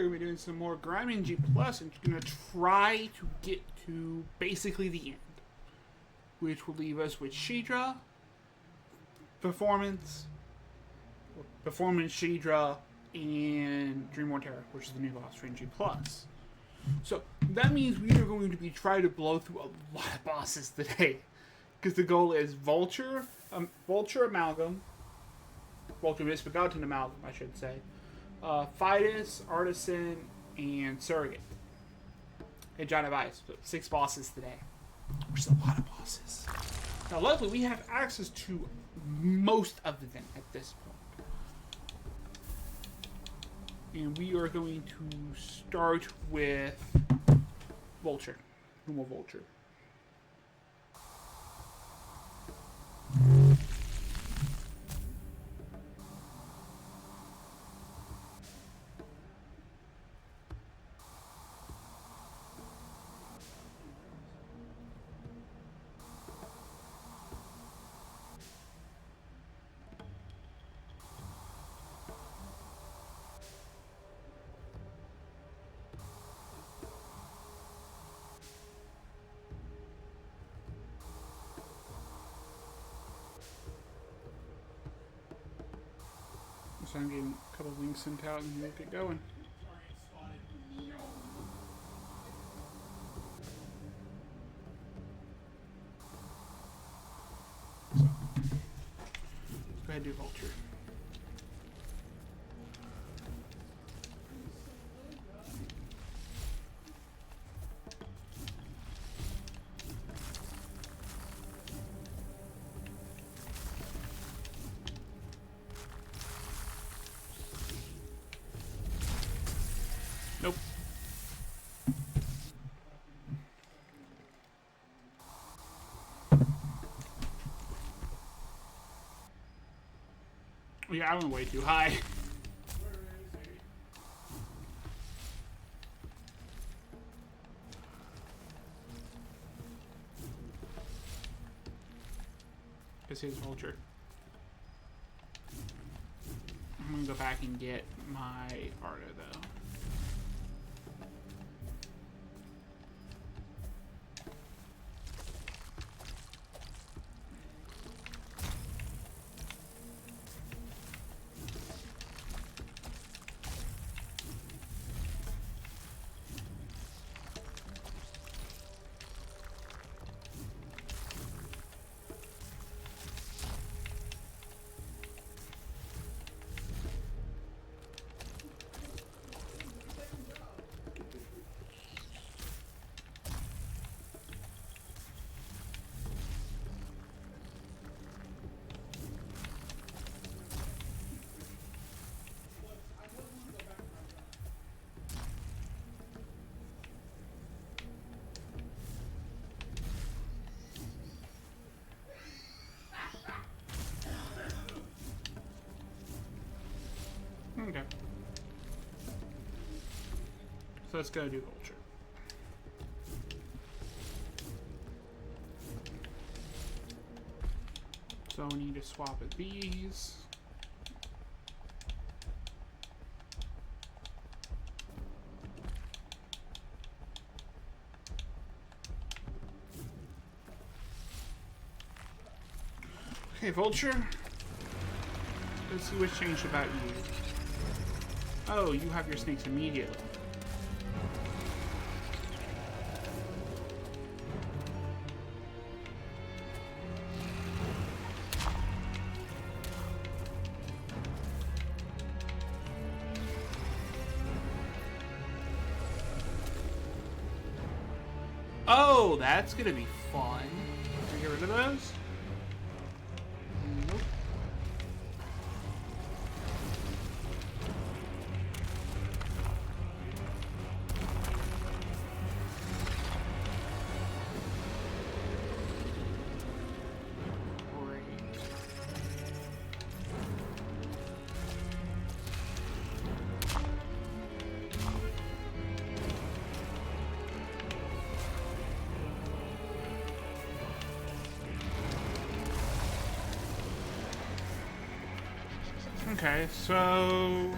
going to be doing some more Grime and G+, and going to try to get to basically the end, which will leave us with Shidra, Performance, Shidra, and Dream Terror, which is the new boss for G+. So that means we are going to be trying to blow through a lot of bosses today, because the goal is Vulture Amalgam, Vulture Misbegotten Amalgam, I should say, Fidus, Artisan, and Surrogate. And John of Ice. So 6 bosses today. Which is a lot of bosses. Now, luckily, we have access to most of them at this point. And we are going to start with Vulture. Normal Vulture. So I'm getting a couple of links sent out and we'll get going. So, let's go ahead and do Vulture. Nope. Yeah, I went way too high. This is Vulture. I'm gonna go back and get my Arda though. Okay. So let's go do Vulture. So we need to swap at these. Okay, Vulture. Let's see what's changed about you. Oh, you have your snakes immediately. Oh, that's gonna be fun. Can we get rid of those? Nope. Okay, so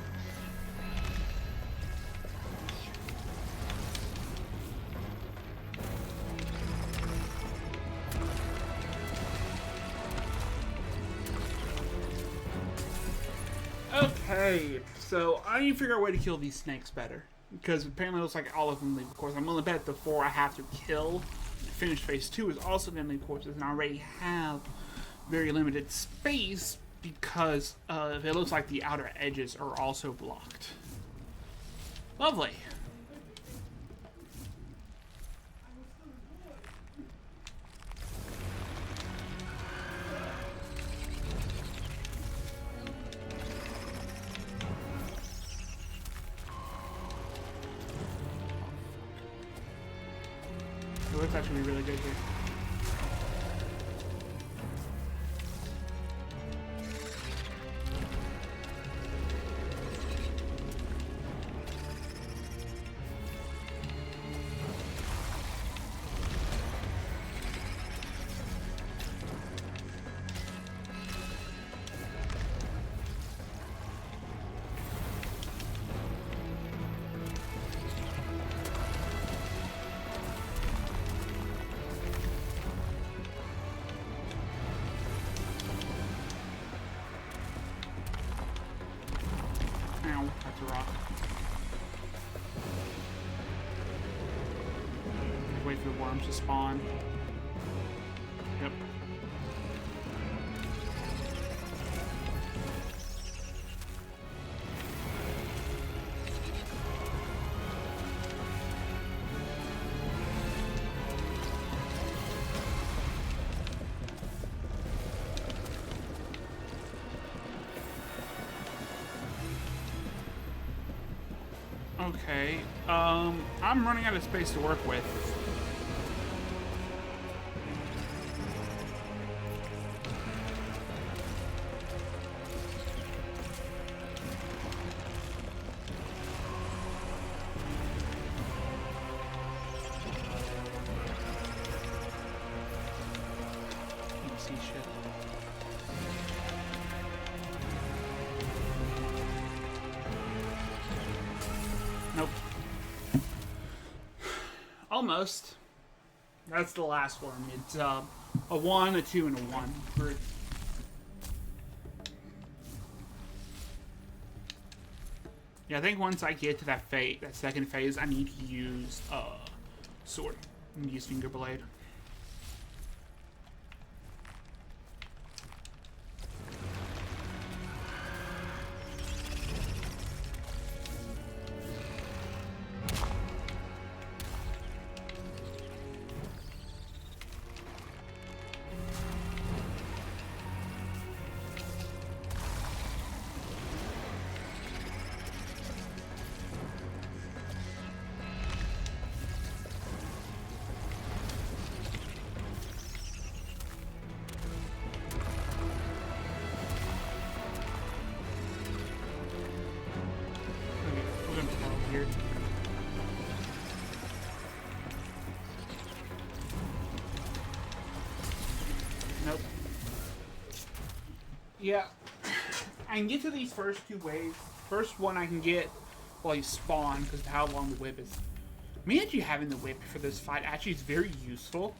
Okay, so I need to figure out a way to kill these snakes better. Because apparently it looks like all of them leave the course. I'm willing to bet the 4 I have to kill to finish phase 2 is also going to leave courses, and I already have very limited space because it looks like the outer edges are also blocked. Lovely. It looks actually really good here. Ow, that's a rock. Wait for the worms to spawn. Yep. Okay, I'm running out of space to work with. Can't see shit. Nope. Almost. That's the last one. It's a 1, a 2, and a 1. Yeah, I think once I get to that second phase, I need to use sword. I need to use finger blade. Here. Nope. Yeah. I can get to these first 2 waves. First one I can get while you spawn because of how long the whip is. Me actually having the whip for this fight actually is very useful.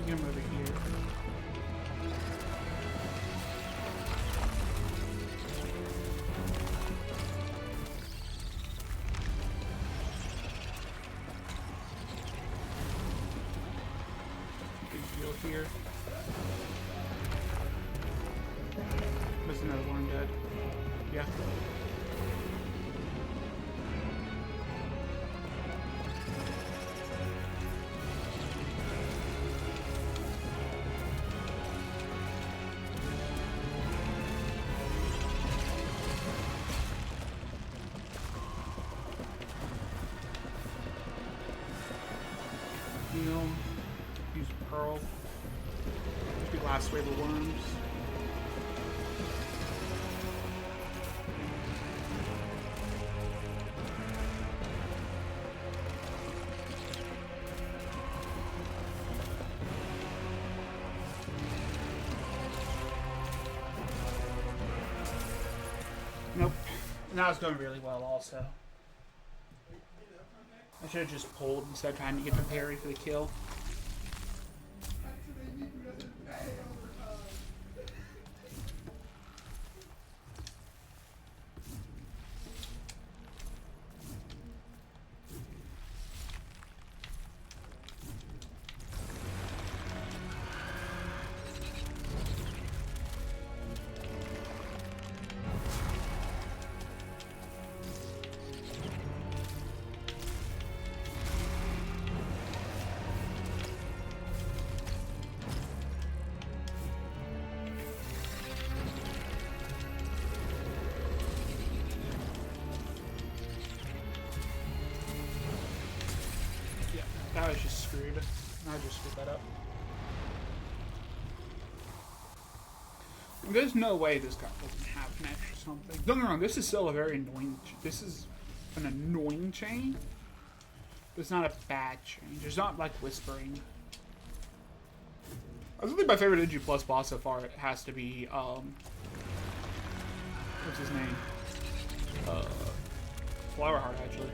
Him over here. Big shield here. There's another one dead. Yeah. Pearl. Must be last wave of worms. Nope. And that was going really well also. I should have just pulled instead of trying to get the parry for the kill. That was just screwed. I just screwed that up. There's no way this guy doesn't have an extra something. Don't get me wrong, this is still a very annoying... This is an annoying chain. But it's not a bad change. It's not like whispering. I think my favorite NG Plus boss so far has to be, what's his name? Flowerheart, actually.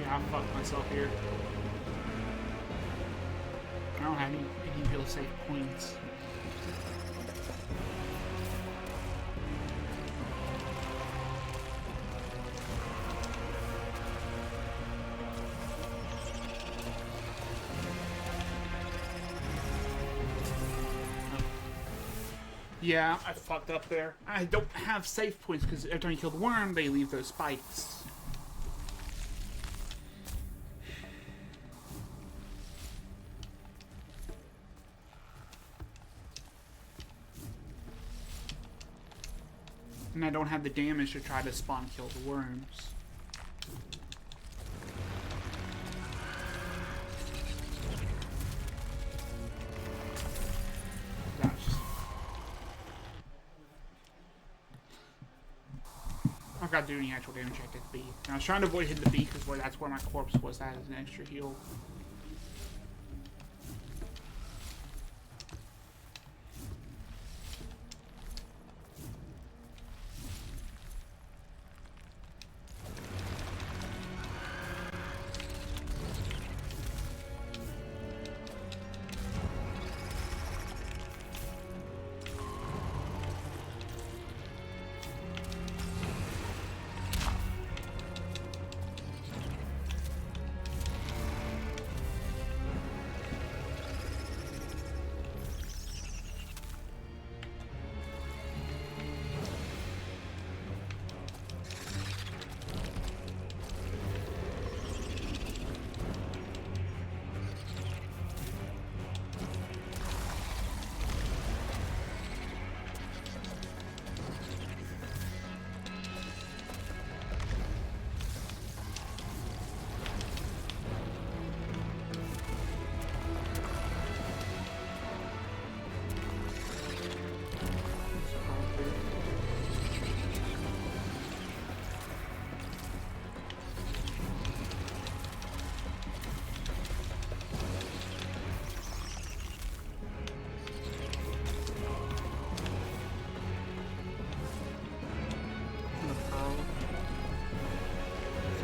I fucked myself here. I don't have any real safe points. Yeah, I fucked up there. I don't have safe points because every time you kill the worm, they leave those spikes. And I don't have the damage to try to spawn kill the worms. I forgot to do any actual damage I did the B. And I was trying to avoid hitting the B because that's where my corpse was. That is an extra heal.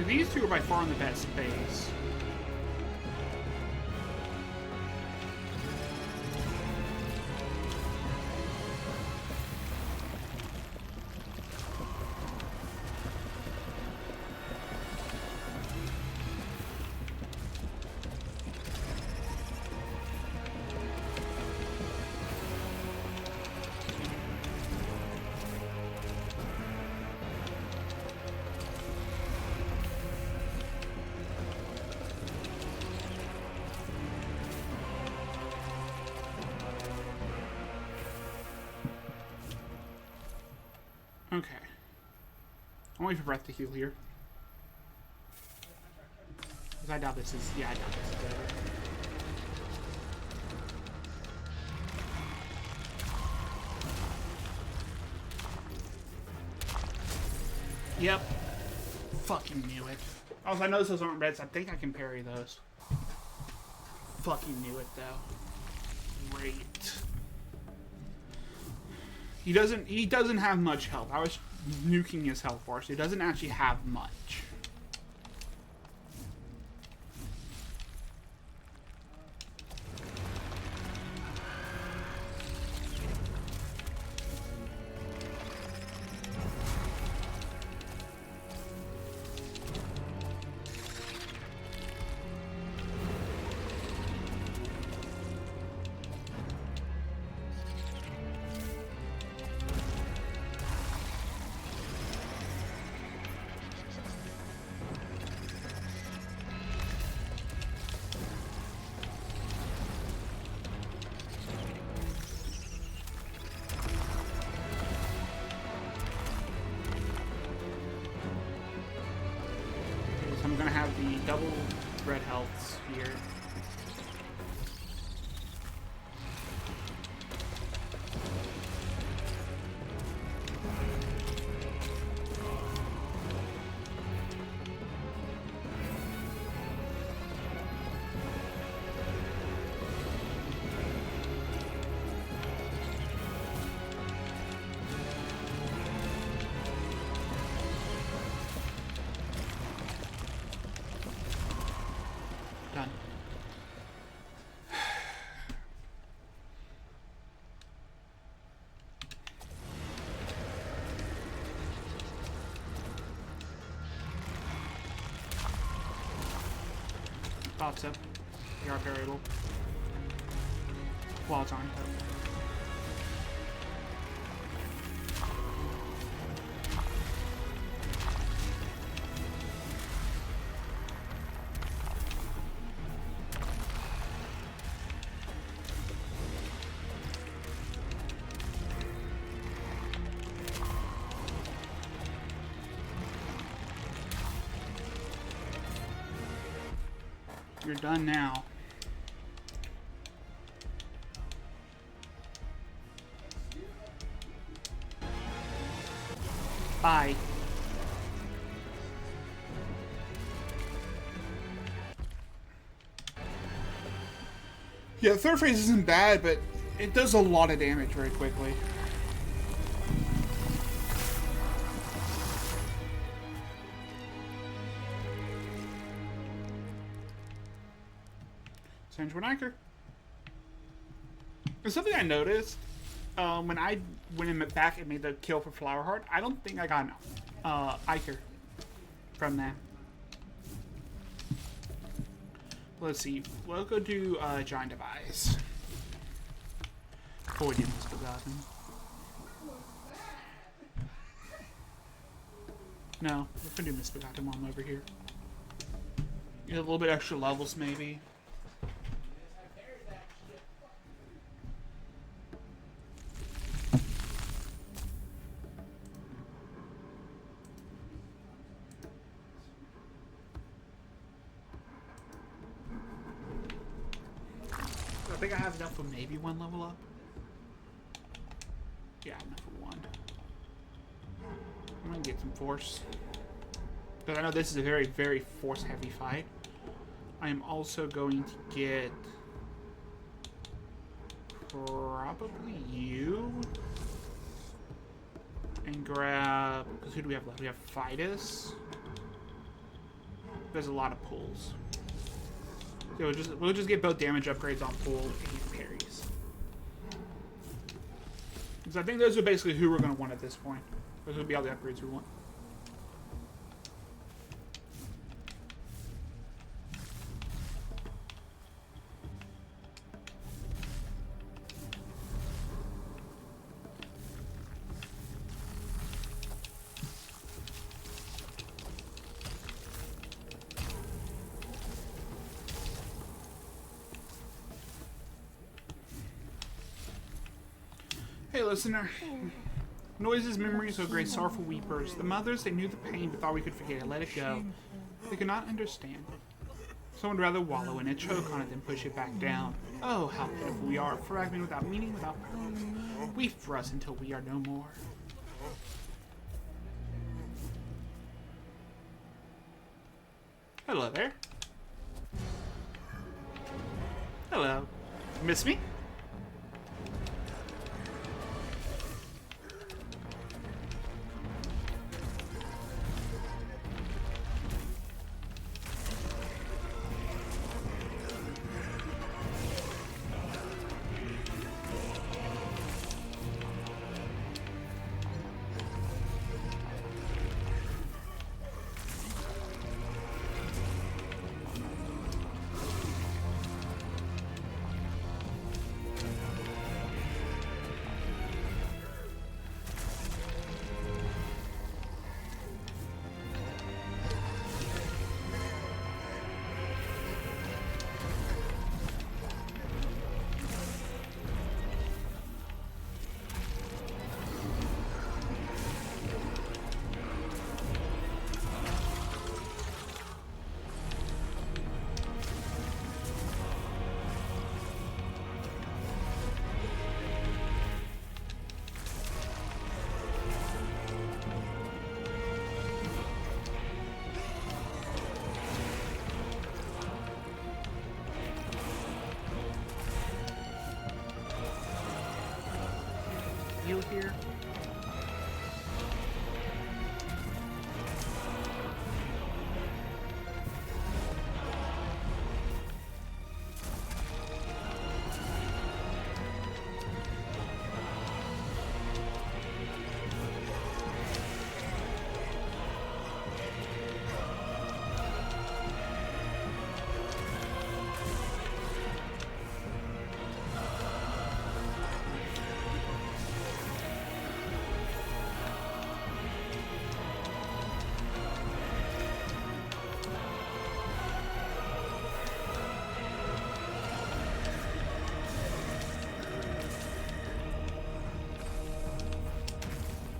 So these two are by far in the best space. Okay. I'm waiting for breath to heal here. Because I doubt this is... Yeah, I doubt this is over. Yep. Fucking knew it. Also, I know those aren't reds. I think I can parry those. Fucking knew it, though. Great. He doesn't have much health. I was nuking his health bar, so he doesn't actually have much. I'm gonna have the double red healths here. Done. Pops up. You are variable. While it's on. You're done now. Bye. Yeah, the third phase isn't bad, but it does a lot of damage very quickly. Send an anchor. There's something I noticed when I went back and made the kill for Flower Heart. I don't think I got an Iker from that. Let's see. We'll go do Giant Device. Oh, we did Misbegotten. No, we're gonna do Misbegotten while I'm over here. Get a little bit extra levels, maybe. I think I have enough for maybe one level up. Yeah, enough for one. I'm gonna get some force. Because I know this is a very, very force-heavy fight. I am also going to get... probably you. And grab... because who do we have left? We have Fidus. There's a lot of pulls. So we'll just get both damage upgrades on pull and parries. Because I think those are basically who we're going to want at this point. Those will be all the upgrades we want. Hey, listener. Noises, memories, oh great sorrowful weepers. The mothers, they knew the pain but thought we could forget it, let it go. They could not understand. Some would rather wallow in it, choke on it, than push it back down. Oh, how pitiful we are, fragmented without meaning, without purpose. Weep for us until we are no more. Hello there. Hello. Miss me? You here?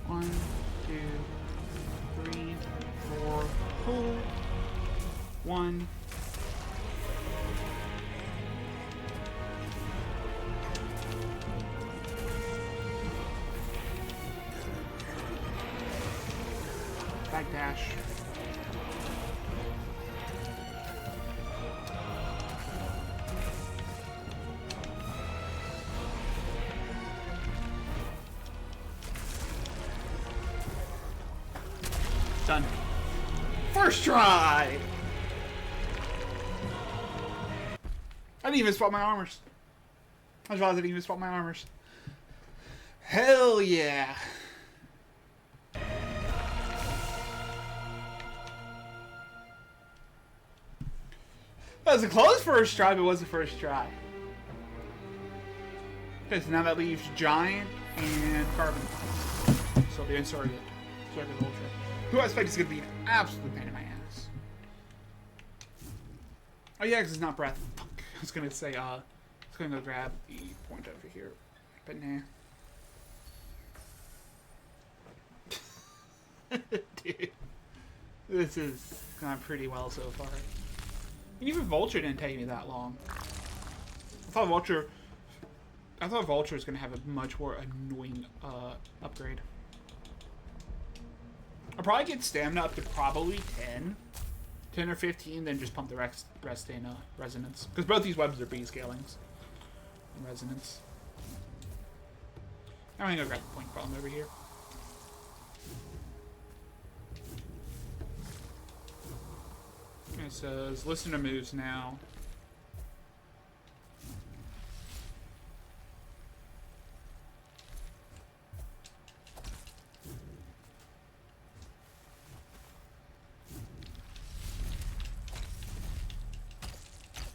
One, two, three, four, pull. One. Backdash. Done. First try! I didn't even spot my armors. I realized I didn't even spot my armors. Hell yeah! That was a close first try, but it was the first try. Okay, so now that leaves Giant and Carbon. So the Circuit Ultra. Who I expect is going to be an absolute pain in my ass. Oh yeah, because it's not breath. Fuck. I was going to say, it's going to go grab the point over here. But nah. Dude. This is gone pretty well so far. And even Vulture didn't take me that long. I thought Vulture was going to have a much more annoying upgrade. I'll probably get stamina up to probably 10 or 15, then just pump the rest in resonance. Because both these webs are B scalings in resonance. I'm gonna go grab the point problem over here. It says, listen to moves now.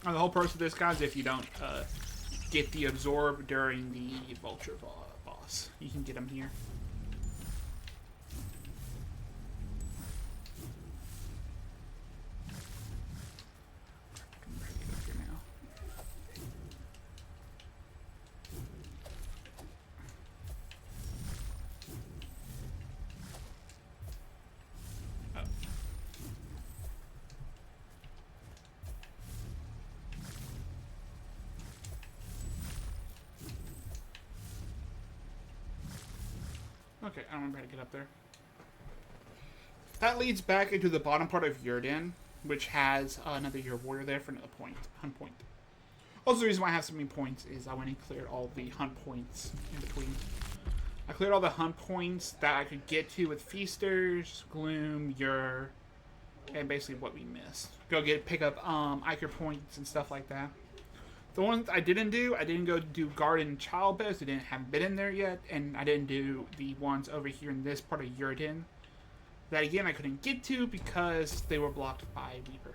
And the whole purpose of this, guys, if you don't get the absorb during the vulture boss, you can get them here. Okay, I don't remember how to get up there. That leads back into the bottom part of Yurden, which has another Your Warrior there for another hunt point. Also, the reason why I have so many points is I went and cleared all the hunt points in between. I cleared all the hunt points that I could get to with Feasters, Gloom, Ur, and basically what we missed. Pick up Iker points and stuff like that. The ones I didn't go do Garden Childbest. I haven't been in there yet, and I didn't do the ones over here in this part of Yurden. That again I couldn't get to because they were blocked by Weaver.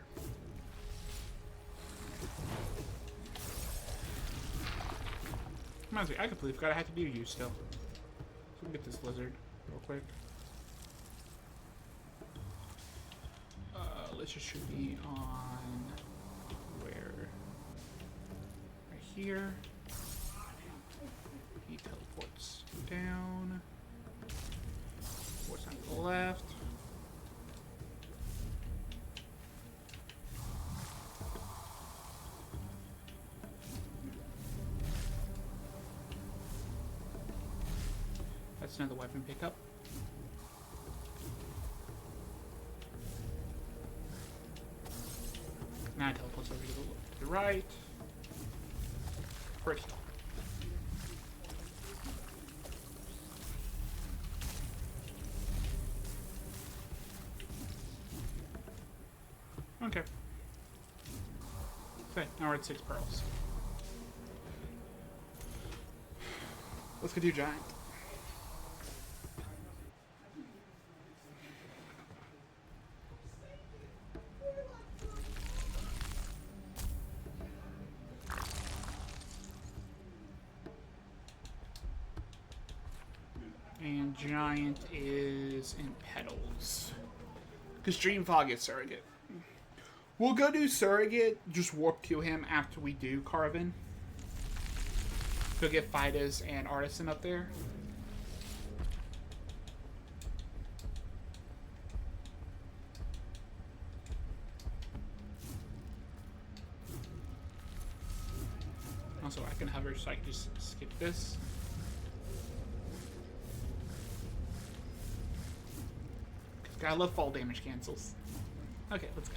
Reminds me, I completely forgot I had to do you still. So we get this lizard real quick. Lizard should be on where? Here. He teleports down. What's on the left? That's another weapon pickup. Now it teleports over to the right. Pretty. Okay. Okay, now we're at 6 pearls. Let's go do Giant. And Giant is in Petals. Because Dream Fog is Surrogate. We'll go do Surrogate, just warp to him after we do Carvin. Go get Fidus and Artisan up there. Also, I can hover so I can just skip this. I love fall damage cancels. Okay, let's go.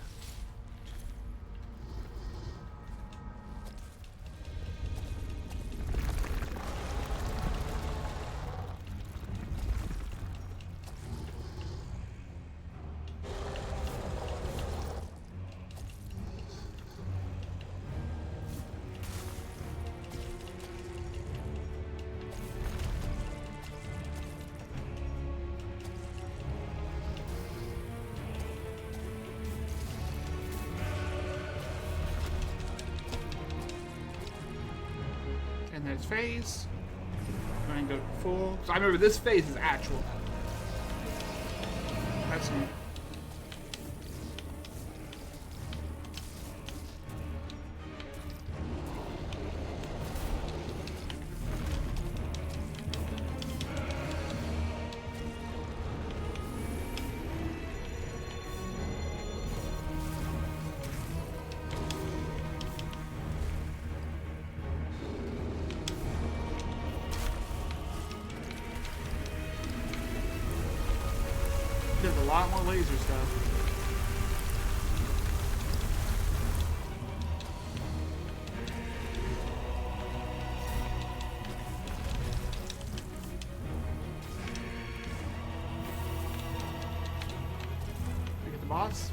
And there's phase. I'm going to go full. So I remember this phase is actual. That's new. There's a lot more laser stuff. We get the boss.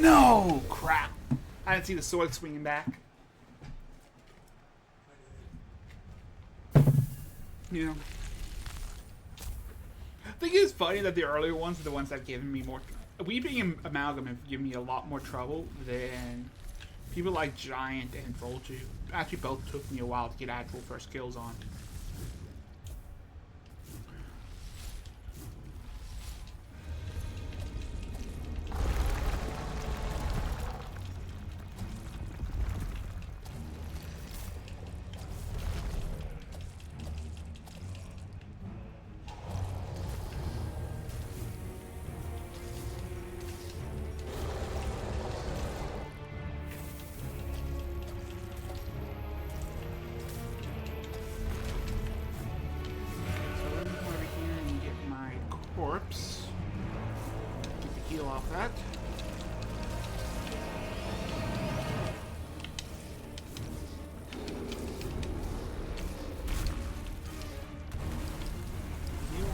No! Crap. I didn't see the sword swinging back. You know. I think it's funny that the earlier ones are the ones that have given me more... Weeping and Amalgam have given me a lot more trouble than people like Giant and Vulture. Actually, both took me a while to get actual first kills on. Corpse. Get the heal off that. Heal.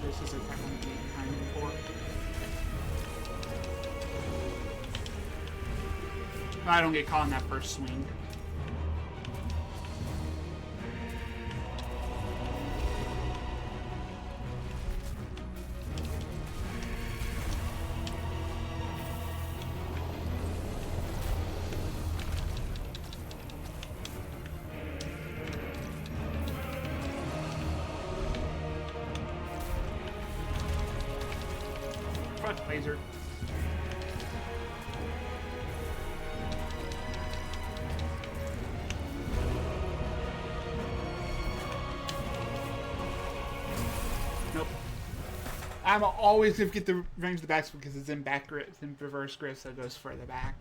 This is a technical behind before. I don't get caught in that first swing. Laser. Nope. I'm always gonna get the range of the back because it's in back grip, it's in reverse grip, so it goes further back.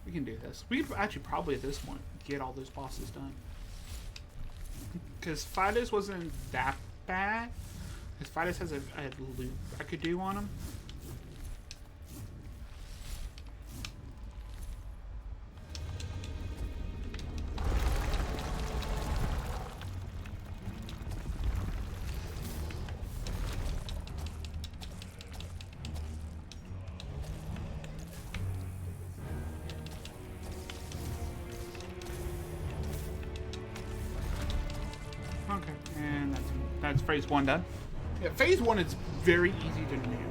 We can do this. We actually probably at this point get all those bosses done. Because Fidus wasn't that bad. Because Fidus has a loop I could do on him. Okay, and that's phase 1 done. Yeah, phase 1 is very easy to nuke.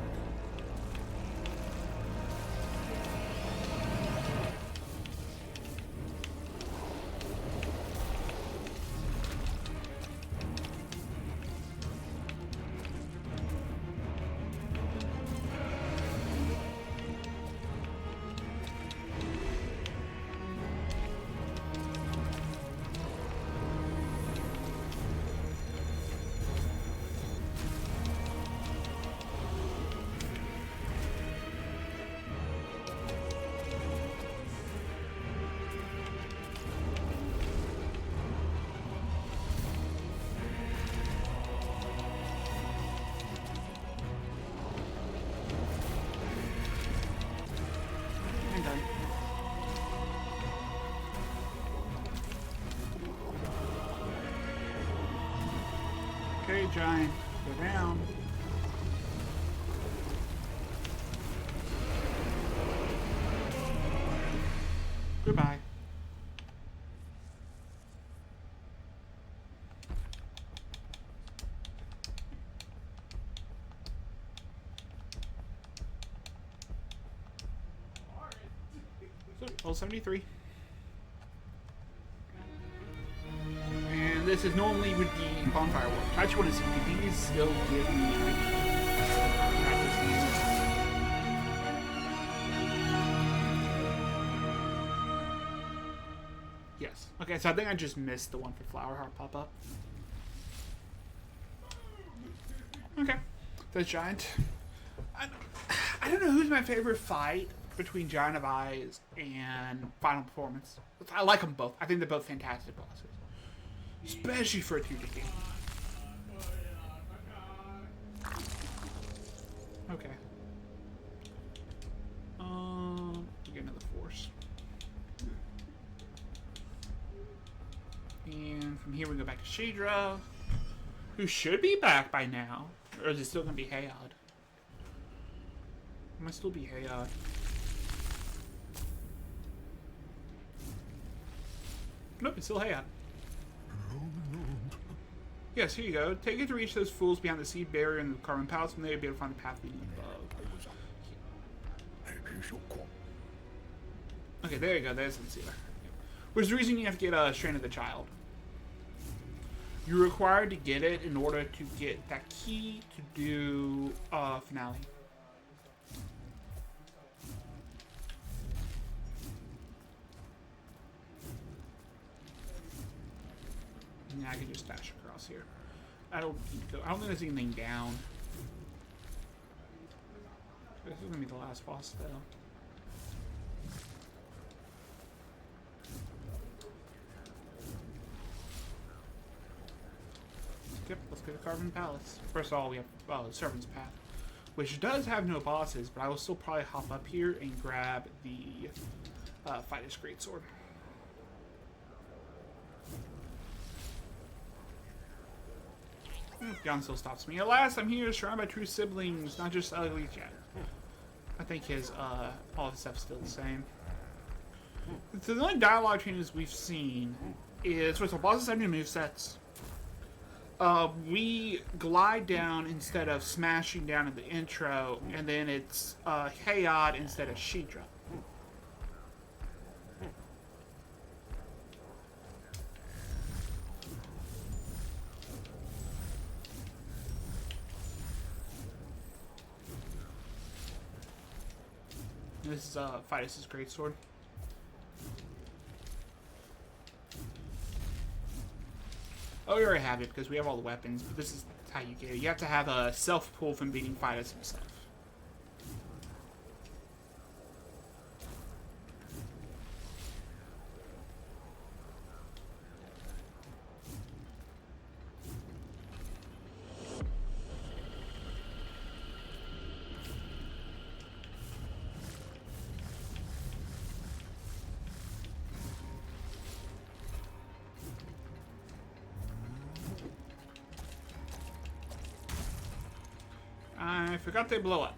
Okay, Giant, go down. Goodbye. So, level 73. And this is normally with the bonfire work. I just want to see, do these still give me Yes. Okay, so I think I just missed the one for Flower Heart pop up. Okay. That's Giant. I don't know who's my favorite fight between Giant of Eyes and Final Performance. I like them both. I think they're both fantastic bosses. Especially for a 2D game. Okay. We get another force. And from here we go back to Shadra, who should be back by now. Or is it still going to be Hayod? It might still be Hayod. Nope, it's still Hayod. Yes, here you go. Take it to reach those fools behind the seed barrier in the Carbon Palace. From there, you'll be able to find the path leading above. Okay, there you go. There's the sealer. Which is the reason you have to get Strain of the Child. You're required to get it in order to get that key to do Finale. Yeah, I can just dash across here. I don't think there's anything down. This is gonna be the last boss though. Yep, let's go to Carbon Palace. First of all, we have the Servant's Path, which does have no bosses, but I will still probably hop up here and grab the Fidus Greatsword. Gon still stops me. Alas, I'm here, surrounded by true siblings, not just ugly chat. I think his all his stuff's still the same. So the only dialogue changes we've seen is first of all, bosses have new movesets. We glide down instead of smashing down in the intro, and then it's Hayod instead of Shidra. This is Fidus' Greatsword. Oh, we already have it because we have all the weapons, but this is how you get it. You have to have a self-pull from beating Fidus himself. I forgot they blow up.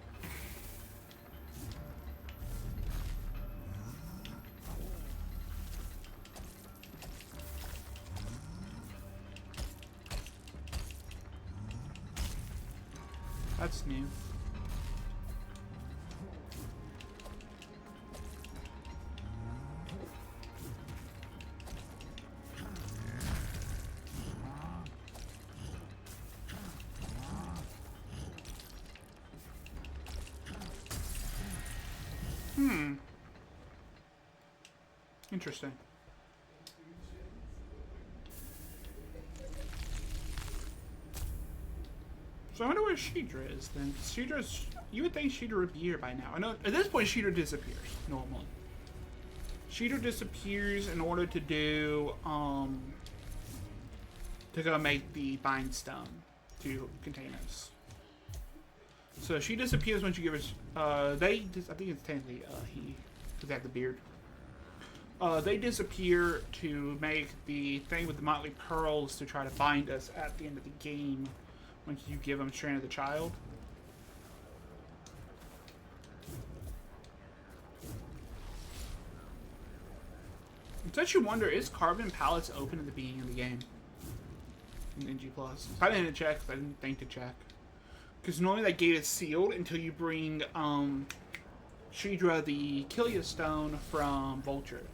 That's new. Interesting. So I wonder where Shidra is then. Shidra's, you would think Shidra would be here by now. I know at this point Shidra disappears normally. Shidra disappears in order to do to go make the bind stone to containers. So she disappears when you give her. I think it's technically he, because they have the beard. They disappear to make the thing with the Motley Pearls to try to bind us at the end of the game once you give them Strain of the Child. It makes you wonder, is Carbon Palace open at the beginning of the game? In NG+. I didn't check, I didn't think to check. Because normally that gate is sealed until you bring Shidra the Killia Stone from Vulture.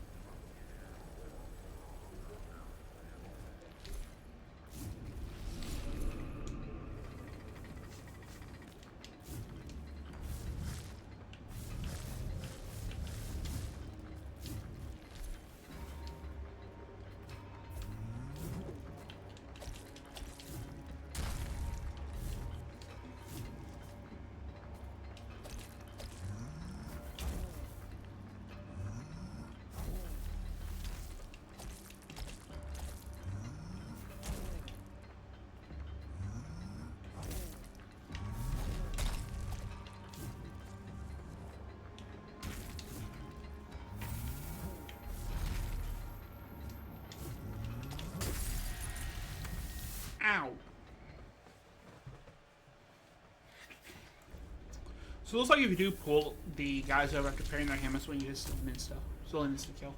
Ow. So it looks like if you do pull the guys over after parrying their hammer swing, you just still insta. Still an instant kill.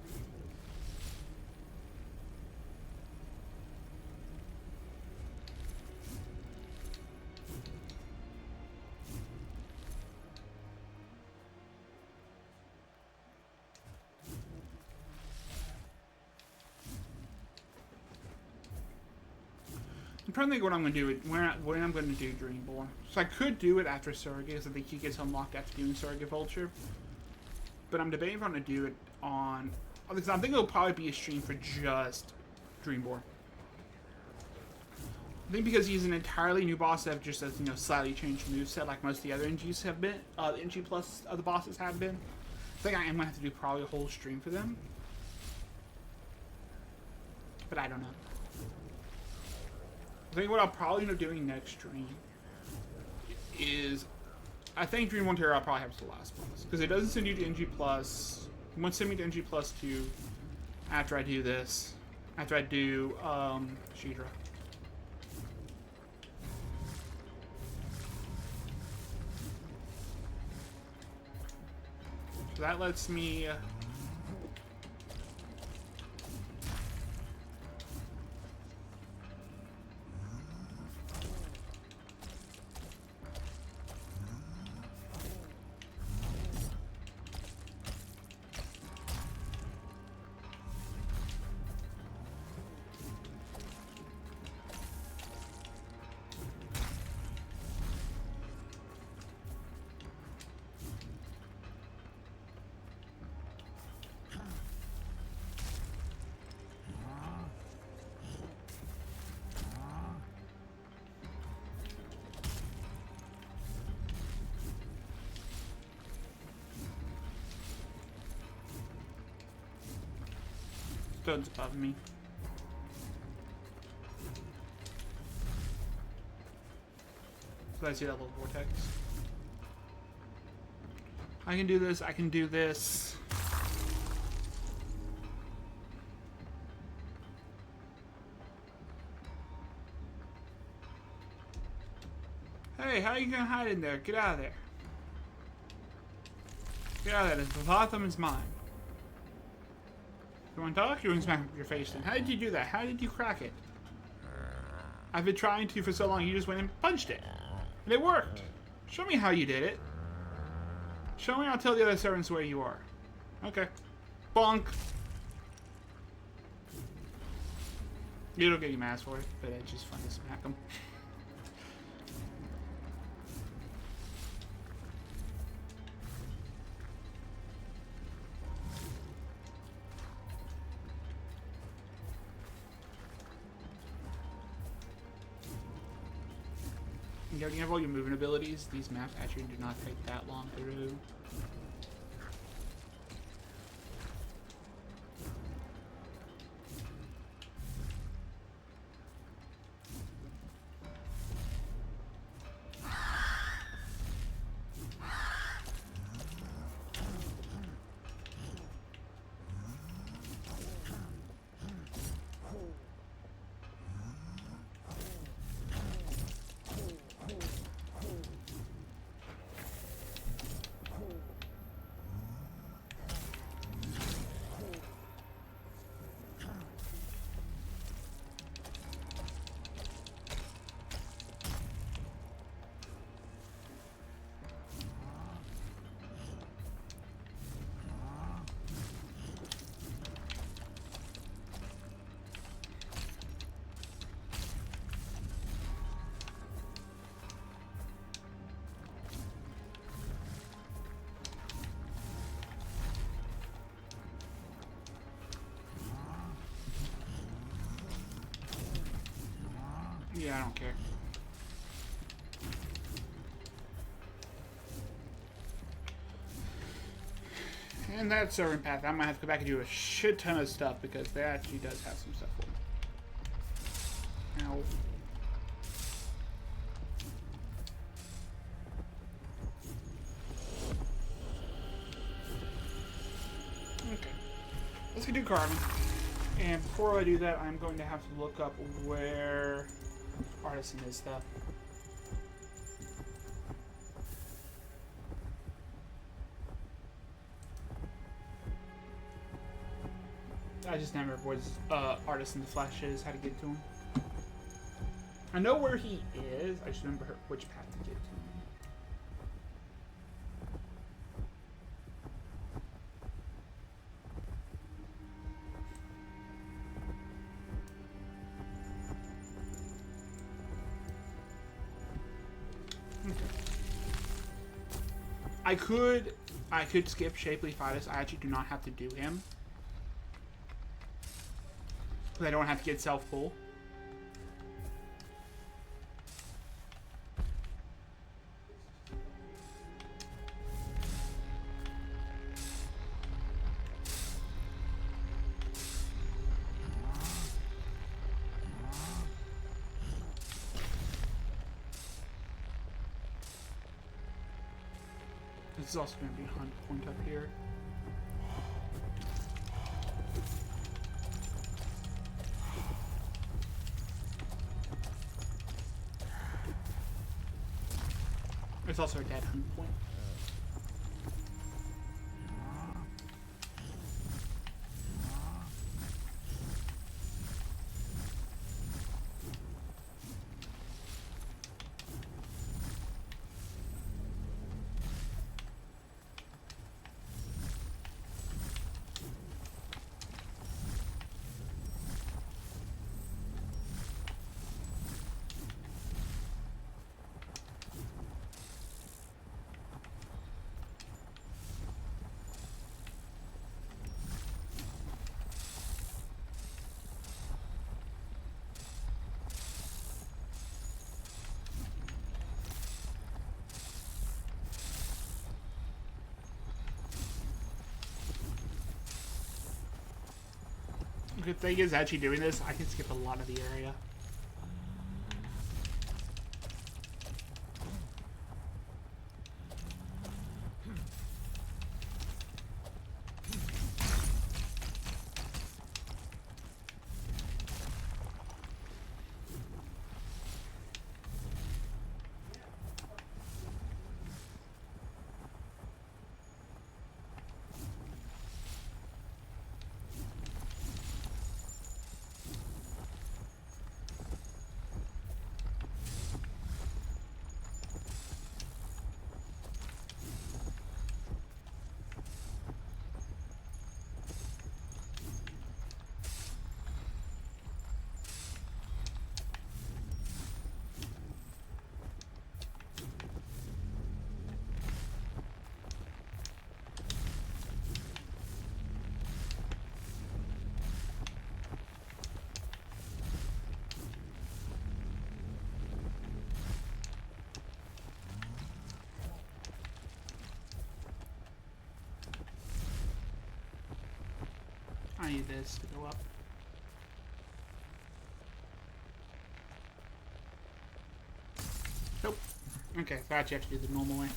I'm trying to think what I'm going to do. When I'm going to do Dreamborn. So I could do it after Surrogate, because I think he gets unlocked after doing Surrogate Vulture. But I'm debating if I'm going to do it on... Because I think it'll probably be a stream for just Dreamborn. I think because he's an entirely new boss that just has, slightly changed moveset like most of the other NGs have been. The NG plus other bosses have been. I think I am going to have to do probably a whole stream for them. But I don't know. I think what I'll probably end up doing next stream is, I think Dream 1 Terror I'll probably have as the last boss. Because it doesn't send you to NG+. It won't send me to NG+, 2 after I do this. After I do Shidra. So that lets me... Stone's above me. So I see that little vortex. I can do this, I can do this. Hey, how are you gonna hide in there? Get out of there. Get out of there, the Lotham is mine. You want to talk? You want to smack your face then. How did you do that? How did you crack it? I've been trying to for so long, you just went and punched it. And it worked. Show me how you did it. Show me, I'll tell the other servants where you are. Okay. Bonk. You don't get any mass for it, but it's just fun to smack them. When you have all your movement abilities, these maps actually do not take that long through. Yeah, I don't care. And that servant path, I might have to go back and do a shit ton of stuff because that actually does have some stuff for me. Ow. Okay. Let's go do Carmen. And before I do that, I'm going to have to look up where Artisan is though. I just never remember what Artisan the Flash is, how to get to him. I know where he is, I just remember which path to get to him. I could skip Shapely Fidus. I actually do not have to do him. Because I don't have to get self-pull. This is also going to be a hunt point up here. There's also a dead hunt point. The good thing is actually doing this, I can skip a lot of the area. I need this to go up. Nope. Okay, thought you have to do the normal way.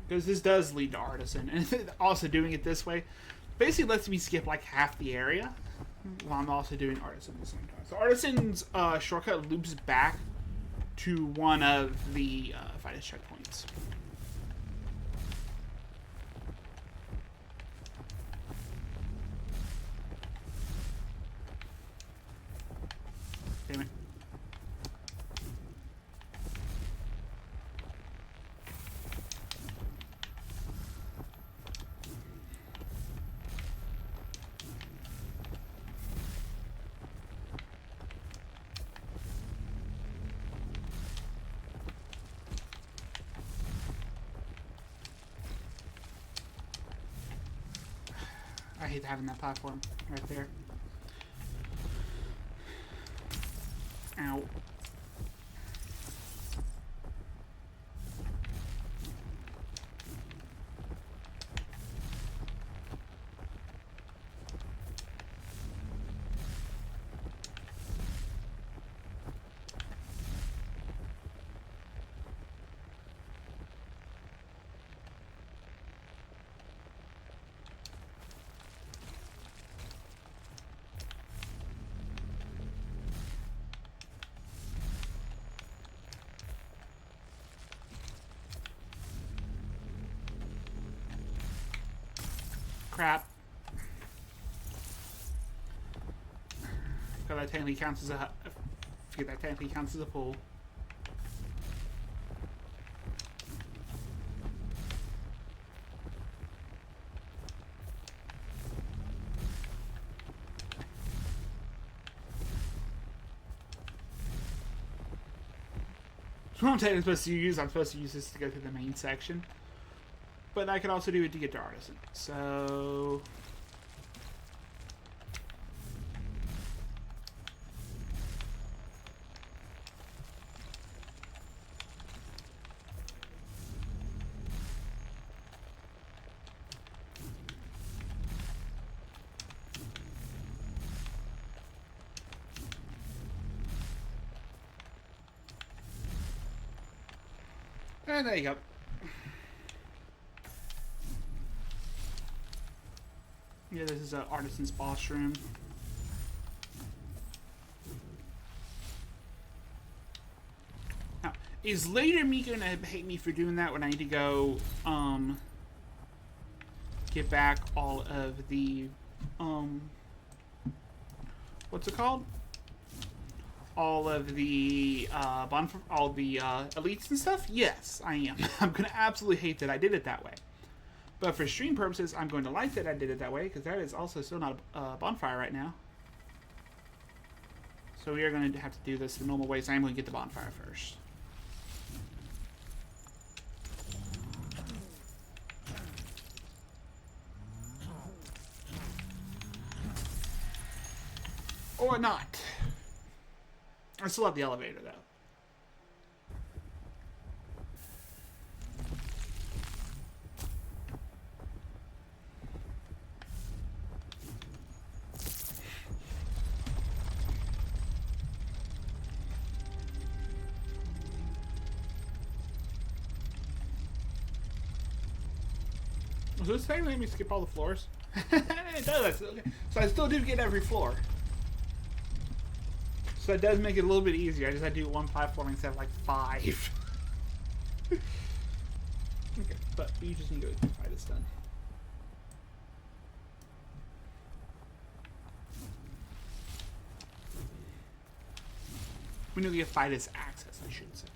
Because this does lead to Artisan. And also doing it this way basically lets me skip like half the area while I'm also doing Artisan at the same time. So Artisan's shortcut loops back to one of the Fidus checkpoints. Damn it. I hate having that platform right there. Ow. Crap. Because that technically counts as a... Forget that technically counts as a pull. So what I'm technically supposed to use, I'm supposed to use this to go through the main section. But I could also do it to get to Artisan. So... And there you go. Yeah, this is an Artisan's boss room. Now, is later me gonna hate me for doing that when I need to go, get back all of the, what's it called? All of the, all the, elites and stuff? Yes, I am. I'm gonna absolutely hate that I did it that way. But for stream purposes, I'm going to like that I did it that way, because that is also still not a bonfire right now. So we are going to have to do this the normal way, so I'm going to get the bonfire first. Or not. I still have the elevator, though. So this thing let me skip all the floors? It does. Okay. So I still do get every floor. So that does make it a little bit easier. I just had to do one platform instead of like 5. Okay, but you just need to go fight this done. We need to get Fidus access, I should say.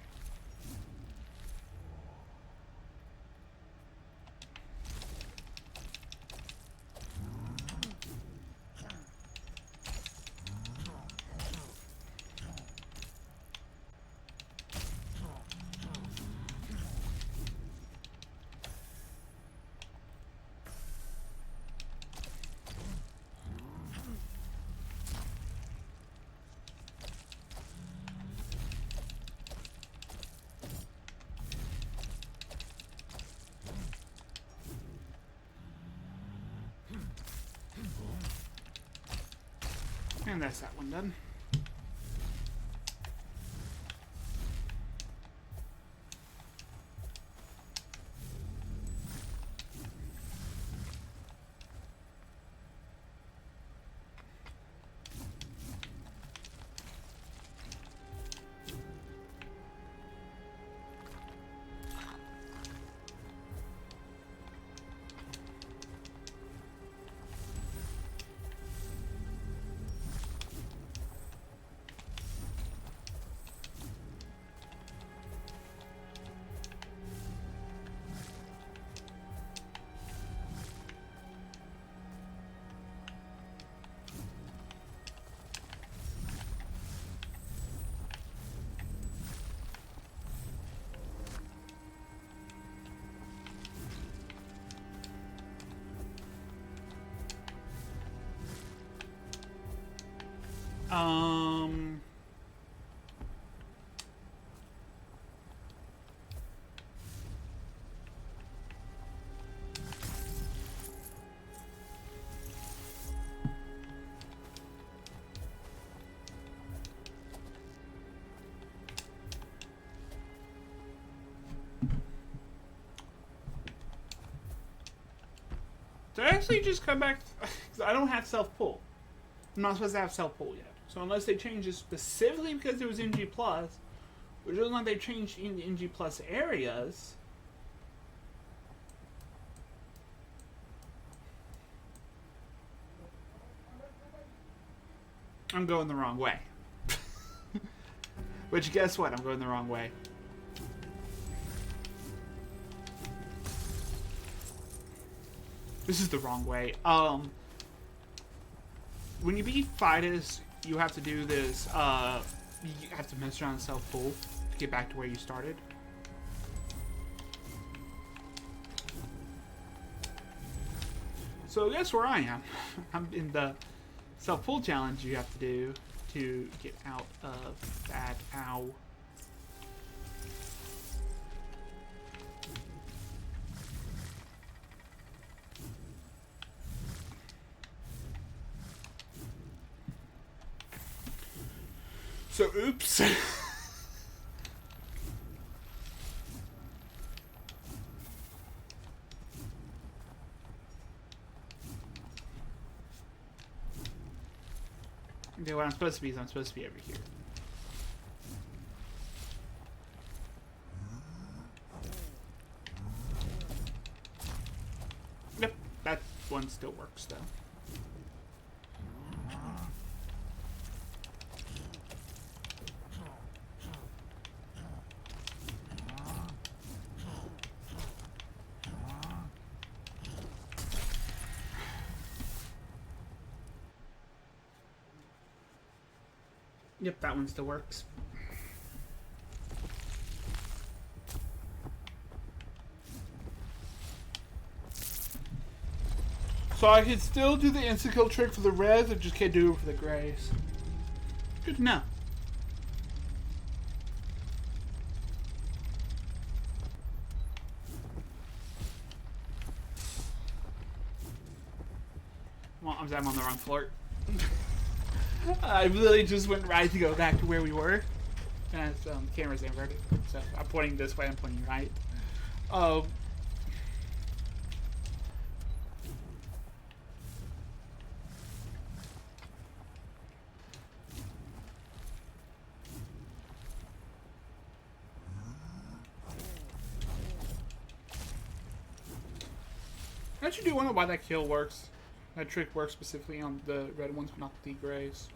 And that's that one done. So I actually just come back, because I don't have self-pull. I'm not supposed to have self-pull yet. So unless they change it specifically because it was NG+, which doesn't like they changed in the NG+ areas. I'm going the wrong way. Which, guess what? I'm going the wrong way. This is the wrong way. When you beat Fidus, you have to do this, you have to mess around and self-pull to get back to where you started. So guess where I am? I'm in the self-pull challenge you have to do to get out of that. Ow. So, oops. Okay, what I'm supposed to be is I'm supposed to be over here. Yep, that one still works though. Yep, that one still works. So I can still do the insta-kill trick for the reds, I just can't do it for the grays. Good to know. Well, I'm on the wrong floor. I literally just went right to go back to where we were. And the camera's inverted. So I'm pointing this way, I'm pointing right. I actually do wonder why that kill works. That trick works specifically on the red ones, but not the grays.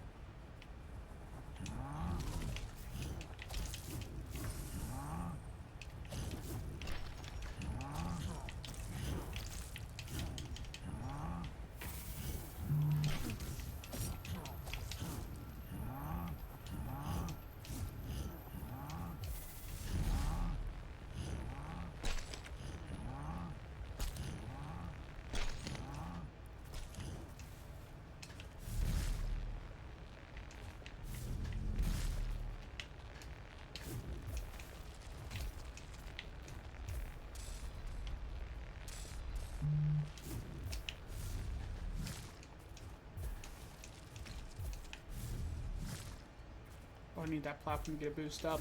Oh, I need that platform to get a boost up.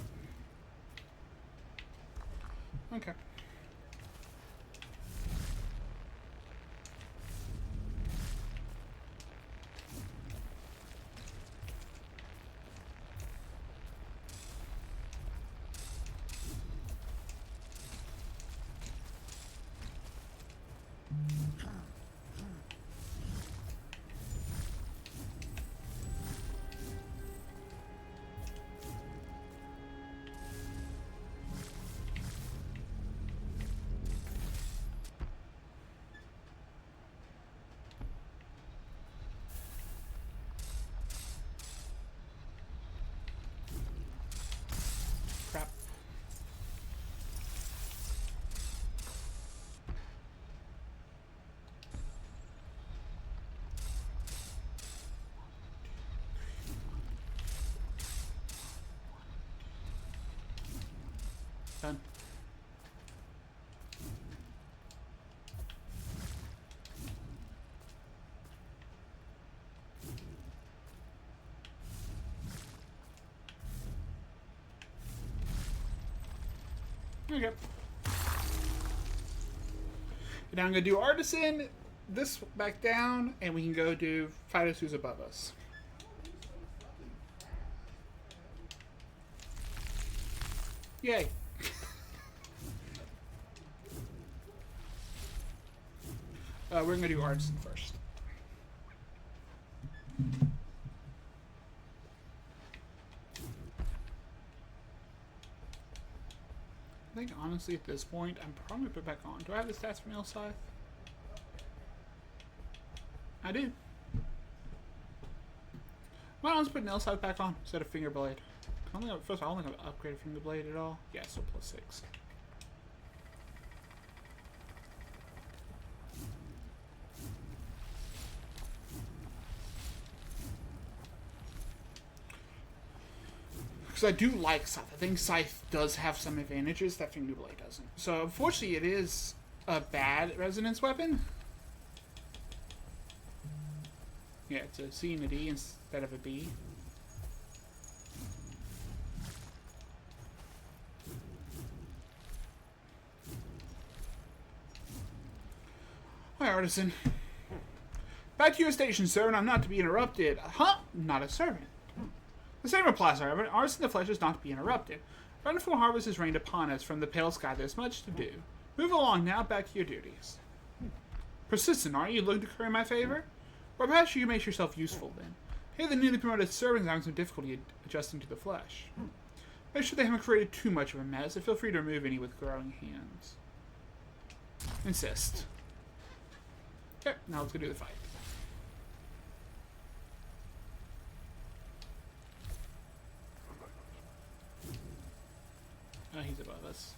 Okay. Crap. Done. Okay. Now I'm going to do Artisan, this back down, and we can go do Fidus who's above us. Yay. We're going to do Artisan first. honestly, at this point, I'm probably going to put it back on. Do I have the stats for Nail Scythe? I do. Well, let's put Nail Scythe back on instead of Finger Blade. First of all, I don't think I've upgraded Finger Blade at all. Yeah, so +6. Because I do like Scythe. I think Scythe does have some advantages that Finger Blade doesn't. So, unfortunately, it is a bad resonance weapon. Yeah, it's a C and a D instead of a B. Hi, Artisan. Back to your station, sir, and I'm not to be interrupted. Huh? Not a servant. The same applies, however. Artisan the flesh is not to be interrupted. Bountiful harvest has rained upon us from the pale sky. There's much to do. Move along now, back to your duties. Persistent, are you? Looking to curry my favor? Or perhaps you make yourself useful, then. Here the newly promoted servants having some difficulty adjusting to the flesh. Make sure they haven't created too much of a mess, and feel free to remove any with growing hands. Insist. Okay, now let's go do the fight. Oh, he's above us.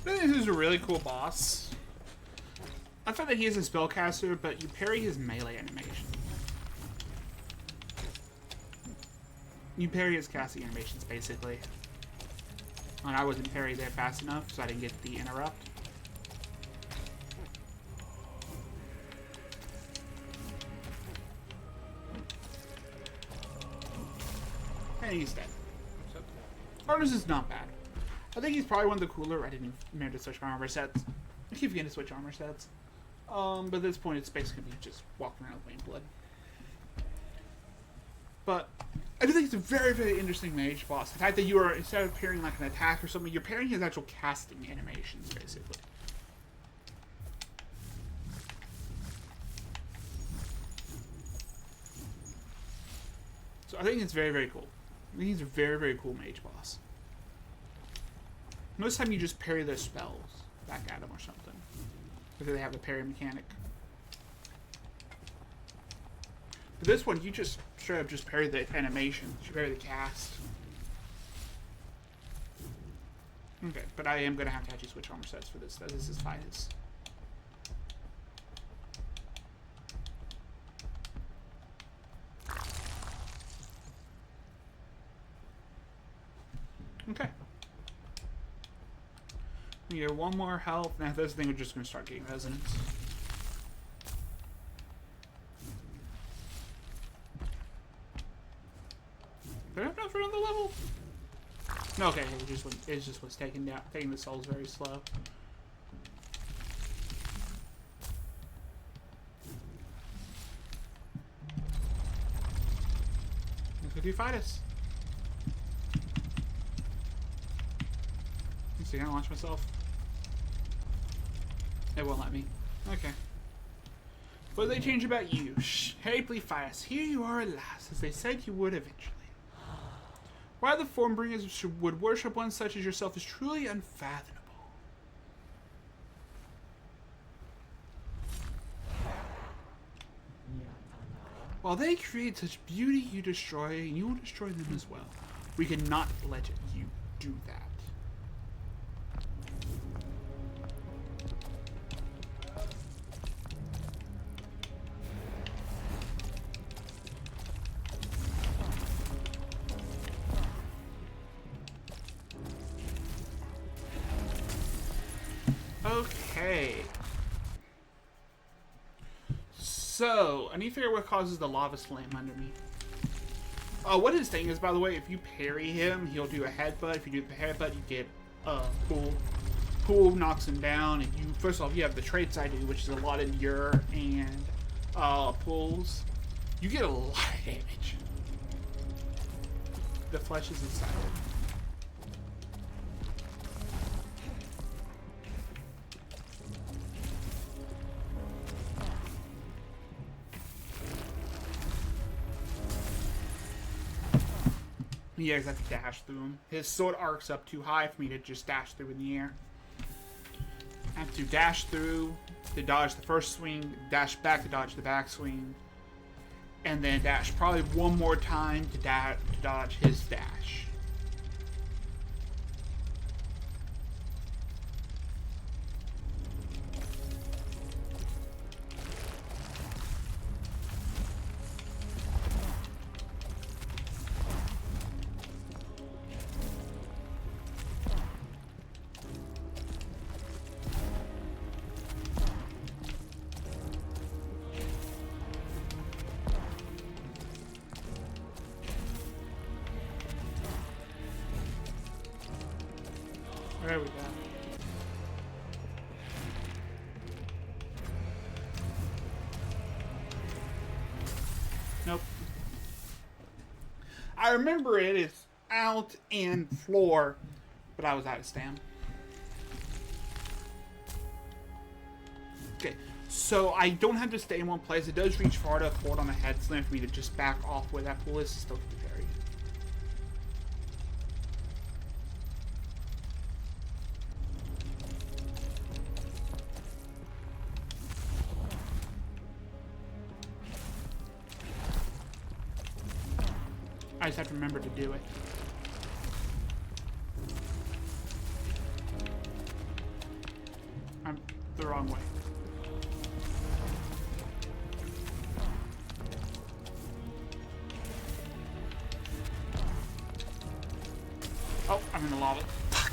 I think this is a really cool boss. I thought that he is a spellcaster, but you parry his melee animation. You parry his casting animations, basically. And I wasn't parried there fast enough, so I didn't get the interrupt. And he's dead. So, Artis is not bad. I think he's probably one of the cooler. I didn't remember to switch my armor sets. I keep forgetting to switch armor sets. But at this point, it's basically just walking around with Wayne Blood. But I do think it's a very, very interesting mage boss. The fact that you are, instead of parrying like an attack or something, you're parrying his actual casting animations, basically. So I think it's very, very cool. I think he's a very, very cool mage boss. Most of the time you just parry their spells back at them or something. Because they have the parry mechanic. But this one, you just straight up just parry the animation. You parry the cast. Okay, but I am going to have to actually switch armor sets for this. This is Fidus. Okay. We get one more health. Now this thing, we're just going to start getting resonance. Did I have enough for another level? No, okay, it just was taking the souls very slow. Let's go do Fidus. See, can I launch myself? It won't let me. Okay. What did they change about you? Shh. Harry, please fast. Here you are at last, as they said you would eventually. Why the Formbringers would worship one such as yourself is truly unfathomable. While they create such beauty, you destroy, and you will destroy them as well. We cannot let you do that. Okay. So, I need to figure out what causes the lava slam under me. What his thing is, by the way, if you parry him, he'll do a headbutt. If you do the headbutt, you get pool. Pool knocks him down, and you, first off, you have the traits I do, which is a lot of endure and pulls. You get a lot of damage. The flesh is inside. Yeah, I have to dash through him. His sword arcs up too high for me to just dash through in the air. I have to dash through to dodge the first swing, dash back to dodge the back swing, and then dash probably one more time to dodge his dash. There we go. Nope. I remember it is out and floor, but I was out of stam. Okay, so I don't have to stay in one place. It does reach far enough forward on the head slam for me to just back off where that pool is to still get the parry. I just have to remember to do it. I'm the wrong way. Oh, I'm in the lava. Fuck.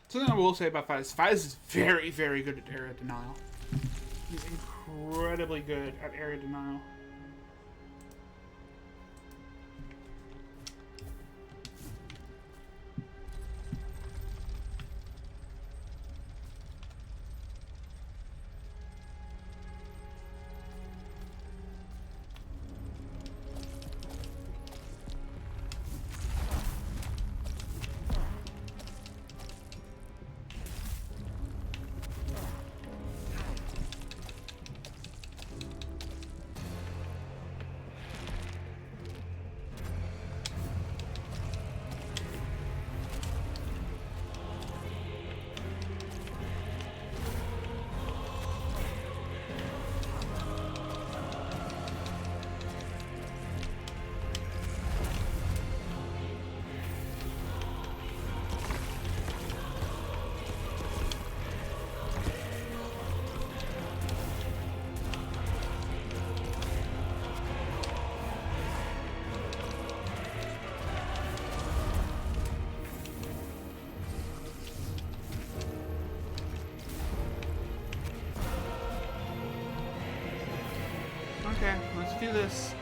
Something I will say about Faiz. Faiz is very, very good at area denial. He's incredibly good at area denial. Okay, let's do this.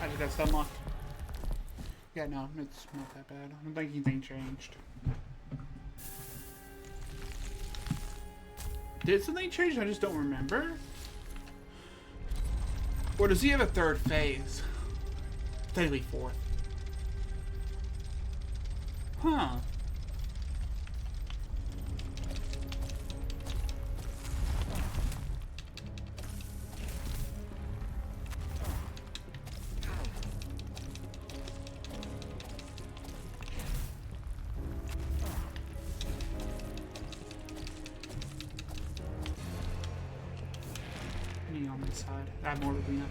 I just got stun locked. Yeah, no, it's not that bad. I don't think anything changed. Did something change? I just don't remember. Or does he have a third phase? Technically fourth. Huh. Me on this side. I have more to clean up.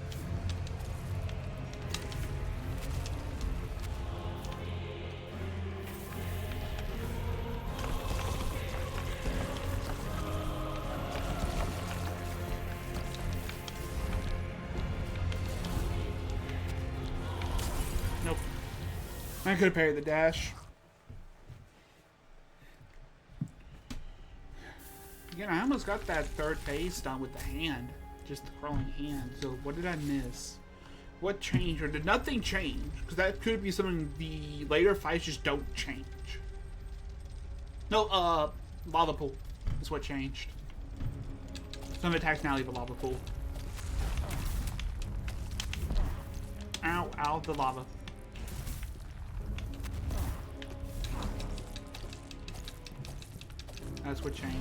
Nope. I could have parried the dash. Again, I almost got that third phase done with the hand. Just the crawling hand. So what did I miss? What changed? Or did nothing change? Because that could be something the later fights just don't change. No, lava pool is what changed. Some attacks now leave a lava pool. Ow, ow, the lava. That's what changed.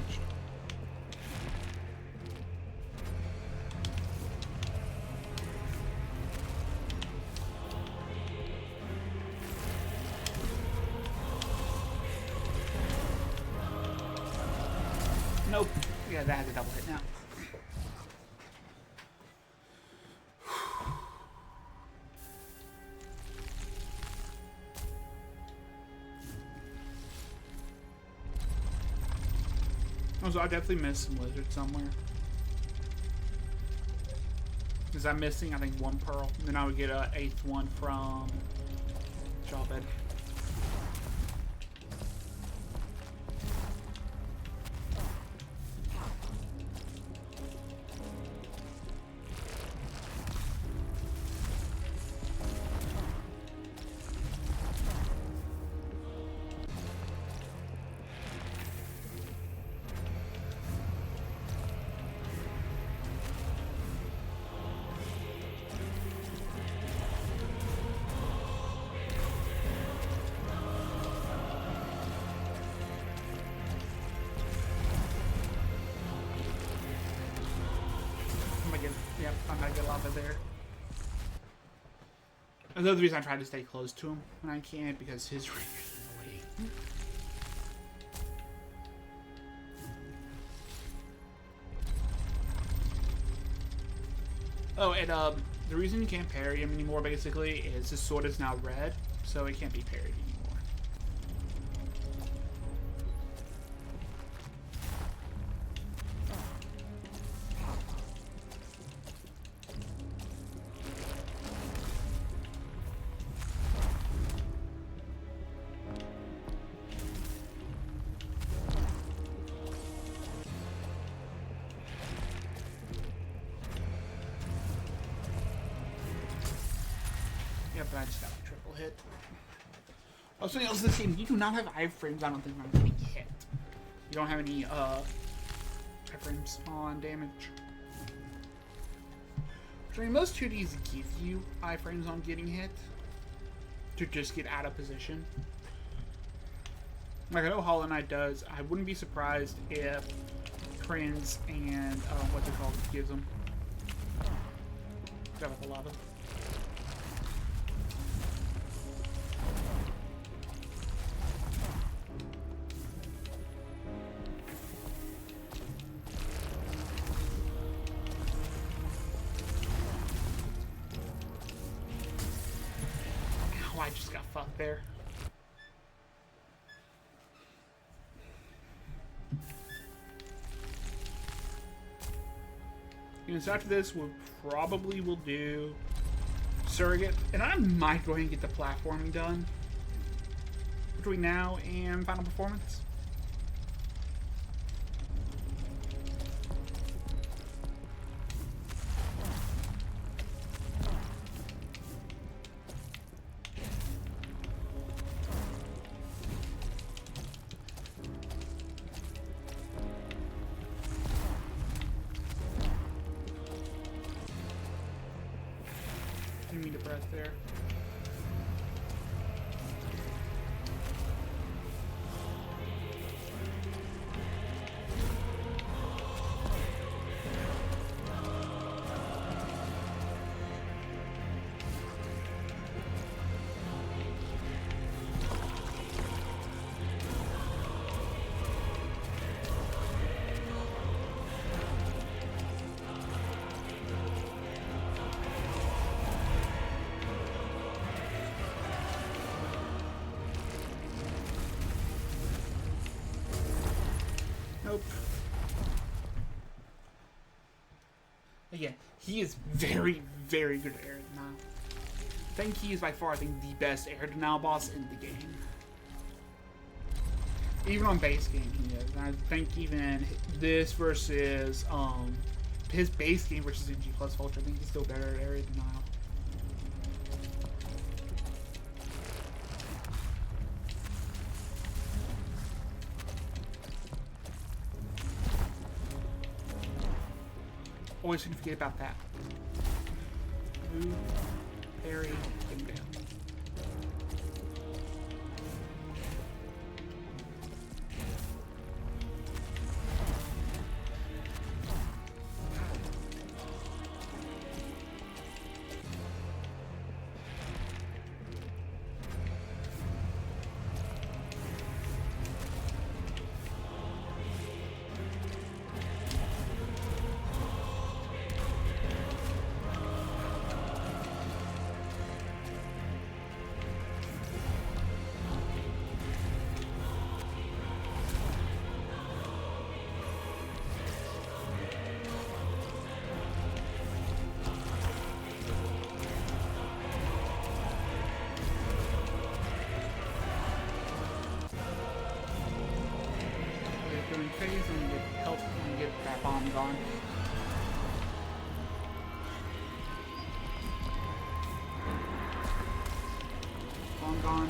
Nope. Yeah, that has a double hit now. Also, I definitely missed some lizards somewhere. Because I'm missing, I think, one pearl. And then I would get an 8th one from Jawbed. Yep, I'm gonna get lava there. Another reason I try to stay close to him when I can, because his range is annoying. Oh, and the reason you can't parry him anymore, basically, is his sword is now red, so it can't be parried anymore. But I just got a triple hit. Oh, something else in this game, you do not have iframes, I don't think, on getting hit. You don't have any iframes on damage. Which, I mean, most 2Ds give you iframes on getting hit to just get out of position. Like I know Hollow Knight does. I wouldn't be surprised if Prince and what's it called gives them. Grab up the lava. I just got fucked there. And so after this, we probably will do Surrogate, and I might go ahead and get the platforming done between now and Final Performance. Didn't mean to press there. Nope. Again, he is very, very good at air denial. I think he is by far, I think, the best air denial boss in the game. Even on base game, he is. And I think even this versus his base game versus in G Plus Vulture, I think he's still better at area denial. Always gonna forget about that. Move, parry, thing down. Phase and get help and get that bomb gone. Bomb gone.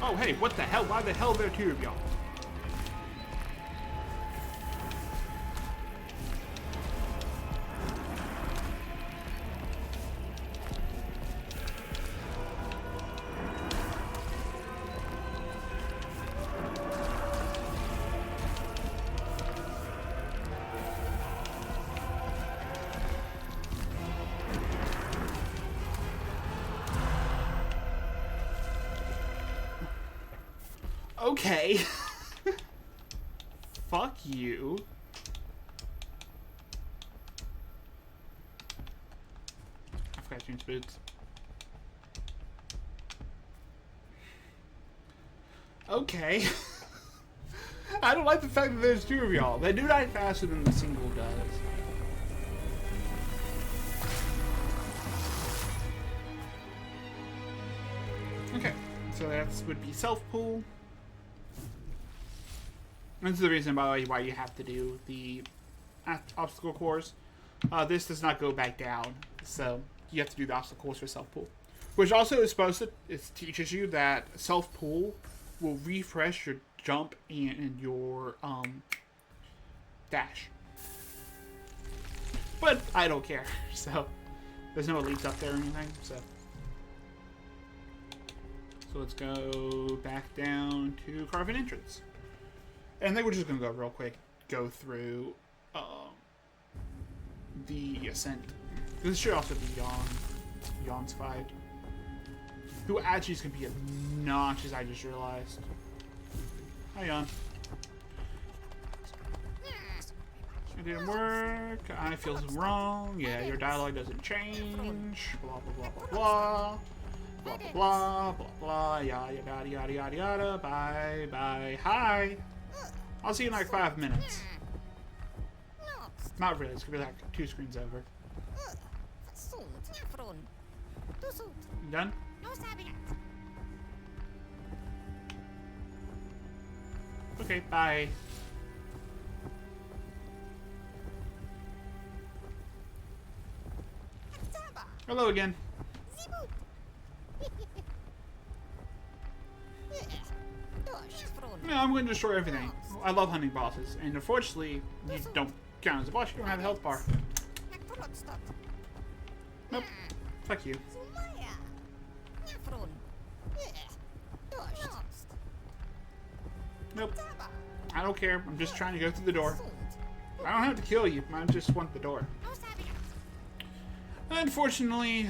Oh, hey, what the hell? Why the hell are there two of y'all? Okay. Fuck you. I forgot to change boots. Okay. I don't like the fact that there's two of y'all. They do die faster than the single does. Okay, so that would be self-pull. This is the reason, by the way, why you have to do the obstacle course. This does not go back down, so you have to do the obstacle course for self-pull. Which also is supposed to, it teaches you that self-pull will refresh your jump and your dash. But I don't care, so there's no elites up there or anything, so. So let's go back down to Carven Entrance. And then we're just going to go real quick, go through the Ascent. This should also be Yawn's fight. Who actually is going to be obnoxious, I just realized. Hi, Yawn. It didn't work. I feel wrong. Yeah, your dialogue doesn't change. Blah, blah, blah, blah, blah. Blah, blah, blah, blah, blah. Yada, yada, yada, yada, yada. Bye, bye. Hi. I'll see you in like 5 minutes. Not really, it's gonna be like 2 screens over. You done? Okay, bye. Hello again. No, I'm going to destroy everything. I love hunting bosses, and unfortunately, you don't count as a boss. You don't have a health bar. Nope. Fuck you. Nope. I don't care. I'm just trying to go through the door. I don't have to kill you. I just want the door. Unfortunately...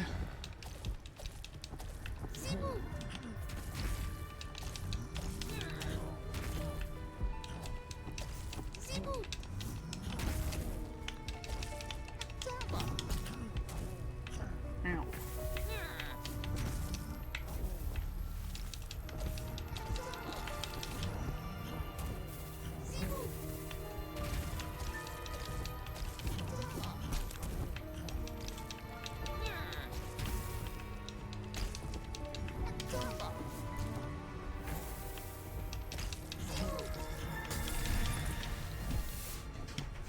Ow.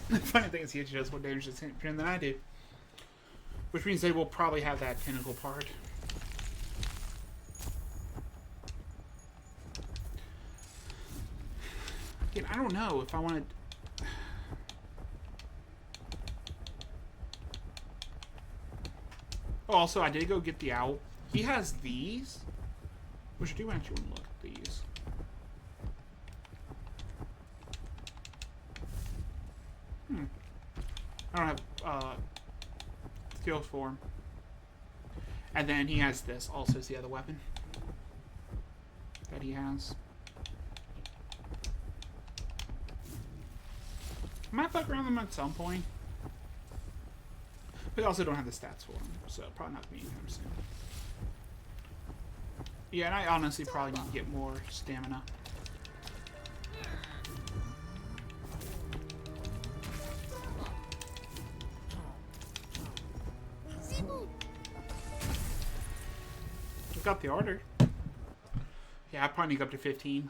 The funny thing is he actually does more damage to him than I do. Which means they will probably have that tentacle part. Again, I don't know if I want to... Oh, also, I did go get the owl. He has these. Which I do actually want to look at these. I don't have skills for him. And then he has this, also is the other weapon that he has. I might fuck around them at some point. But I also don't have the stats for him, so probably not me anytime soon. Yeah, and I honestly probably need to get more stamina. Got the order. Yeah, I probably need to go up to 15.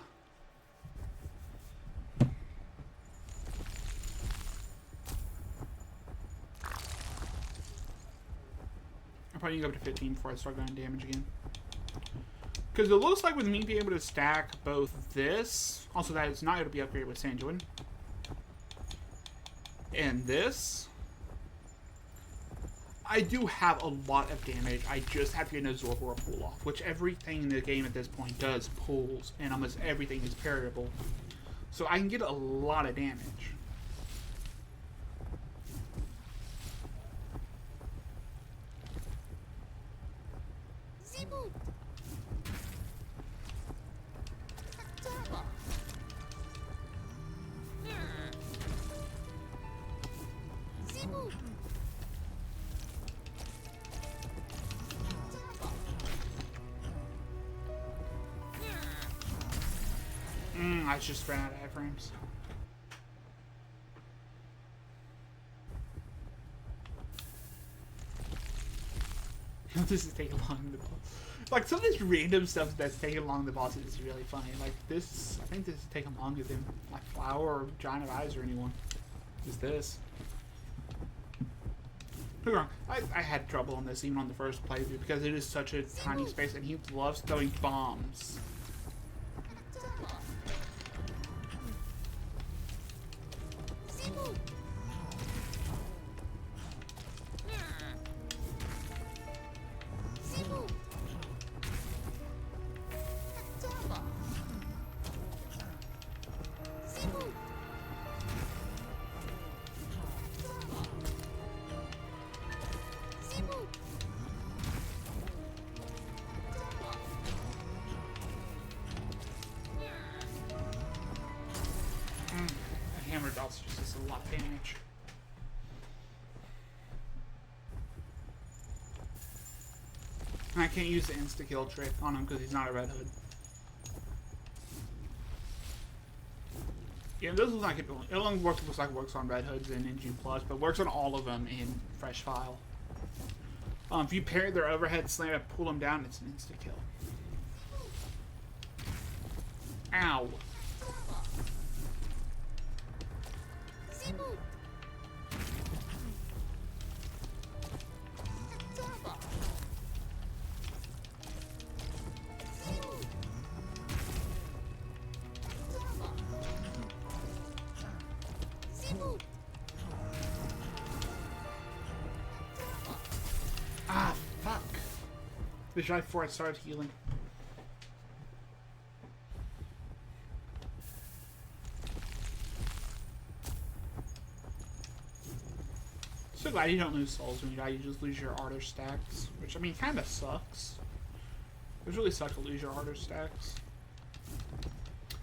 I probably need to go up to 15 before I start going damage again. Because it looks like with me being able to stack both this, also that it's not able to be upgraded with Sanjuan, and this, I do have a lot of damage. I just have to get an absorb or a pull off, which everything in the game at this point does pulls, and almost everything is parryable. So I can get a lot of damage. I just ran out of iframes. This is taking long the boss. Like some of this random stuff that's taking long the boss is really funny. Like this, I think this is taking longer than like Flower or Giant of Eyes or anyone. Is this? Don't get me wrong, I had trouble on this even on the first playthrough because it is such a tiny space and he loves throwing bombs. That's just a lot of damage. And I can't use the insta-kill trick on him because he's not a Red Hood. Yeah, this looks like it only works, looks like it works on Red Hoods and in June Plus, but works on all of them in Fresh File. If you parry their overhead slam and pull them down, it's an insta-kill. Ow. Ah, fuck. This right before I started healing. So glad you don't lose souls when you die, you just lose your ardor stacks. Which, I mean, kind of sucks. It really sucks to lose your ardor stacks.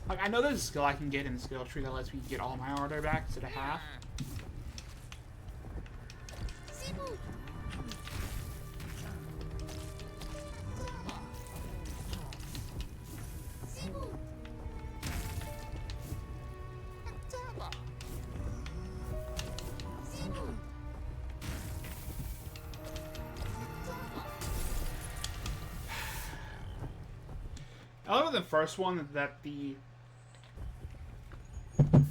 Like, I know there's a skill I can get in the skill tree that lets me get all my ardor back to the half. Other than the first one, that the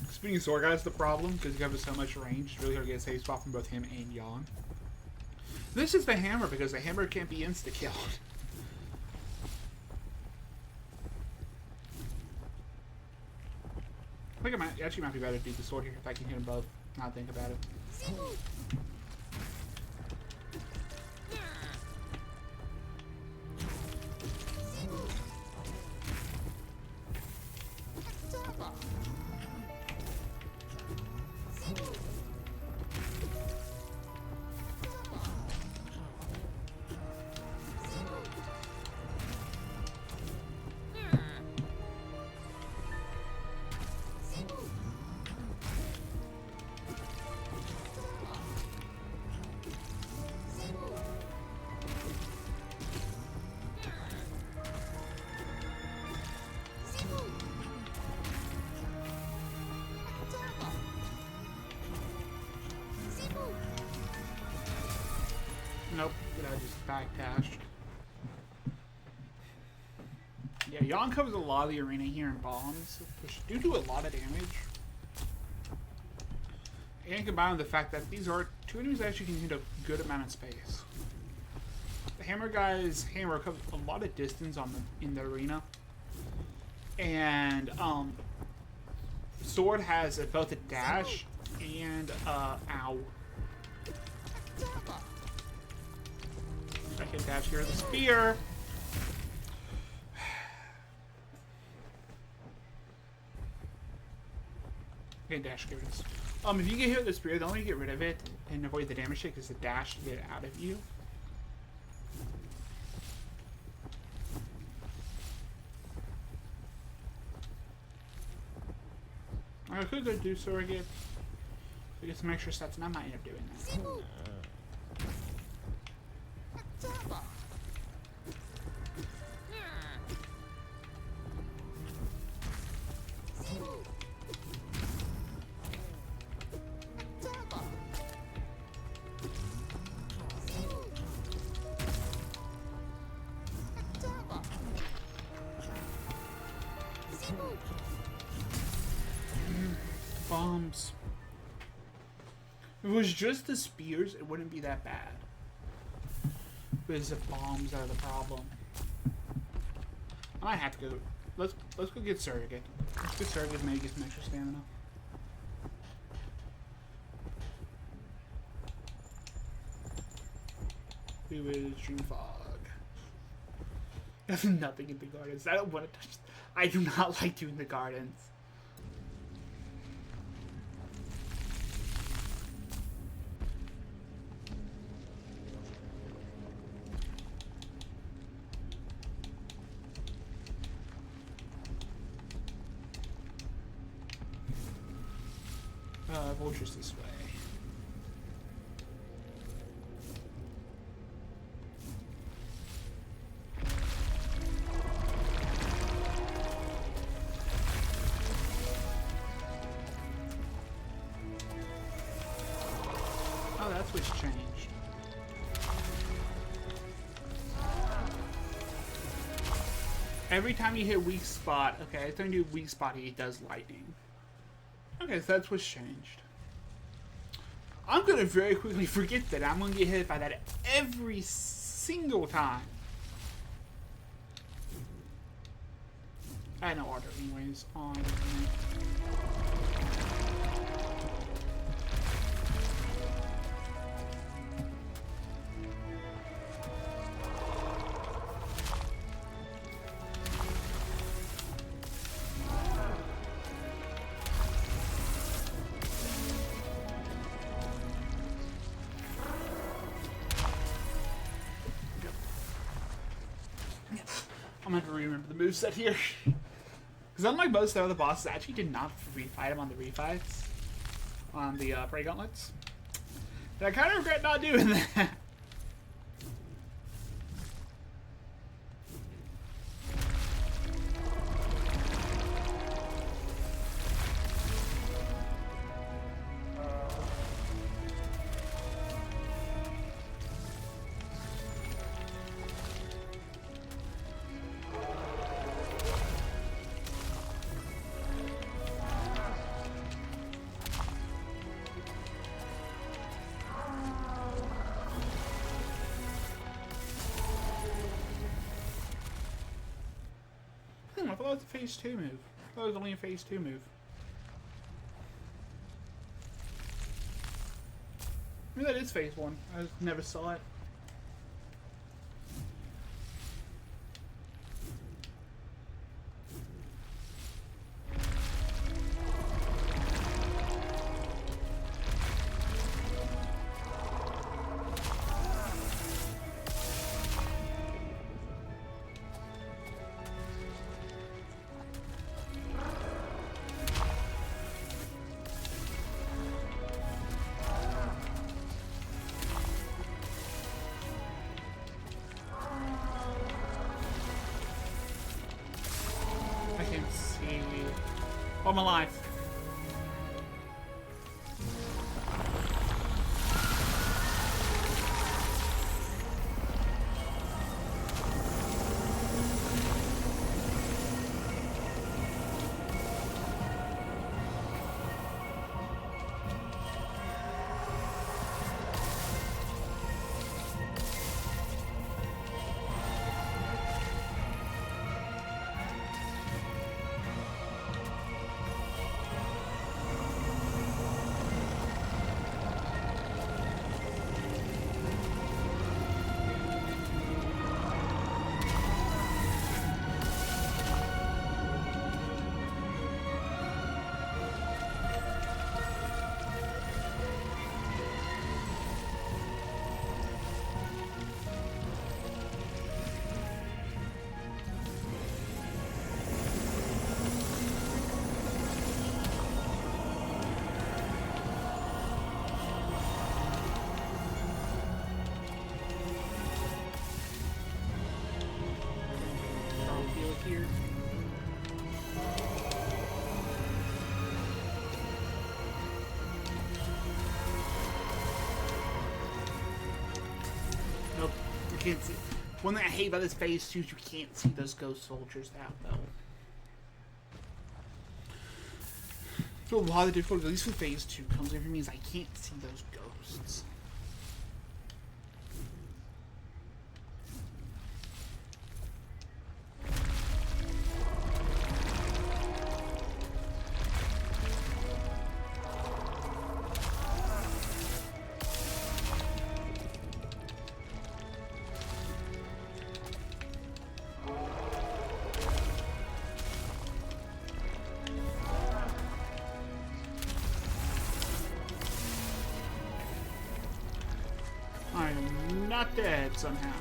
spinning sword guy is the problem because he covers so much range. It's really hard to get a safe spot from both him and Yon. This is the hammer because the hammer can't be insta killed. I think it actually might be better to do the sword here if I can hit them both. Not think about it. Nope, but I just backdashed. Yeah, Yon covers a lot of the arena here in bombs, which do a lot of damage. And combined with the fact that these are two enemies that actually can hit a good amount of space. The hammer guy's hammer covers a lot of distance in the arena. And sword has both a dash and ow. I can dash here with the spear. Okay, dash here it is. If you get hit with the spear, the only way to get rid of it and avoid the damage take is to dash to get it out of you. I could go do surrogate to get some extra stats, and I might end up doing that. Bombs. If it was just the spears, it wouldn't be that bad. But it's the bombs that are the problem. I might have to go. Let's go get surrogate. Let's get surrogate, maybe get some extra stamina. Who is Dream Fog? There's nothing in the gardens. I don't want to touch. I do not like doing the gardens. Vultures this way. Oh, that's what's changed. Every time you hit weak spot, okay, every time you do weak spot, he does lightning. Okay, so that's what's changed. I'm gonna very quickly forget that. I'm gonna get hit by that every single time. I had no order anyways on everything. I'm gonna have to remember the moveset here. Because unlike most of the other bosses, I actually did not refight him on the refights. On the Prey Gauntlets. And I kind of regret not doing that. I thought it was a phase 2 move. I thought it was only a phase 2 move. Maybe that is phase 1. I just never saw it. I'm alive. Here. Nope, you can't see. One thing I hate about this phase 2 is you can't see those ghost soldiers that well. So a lot of the difficulty, at least with phase 2, comes in for me is I can't see those ghosts. I'm not dead somehow.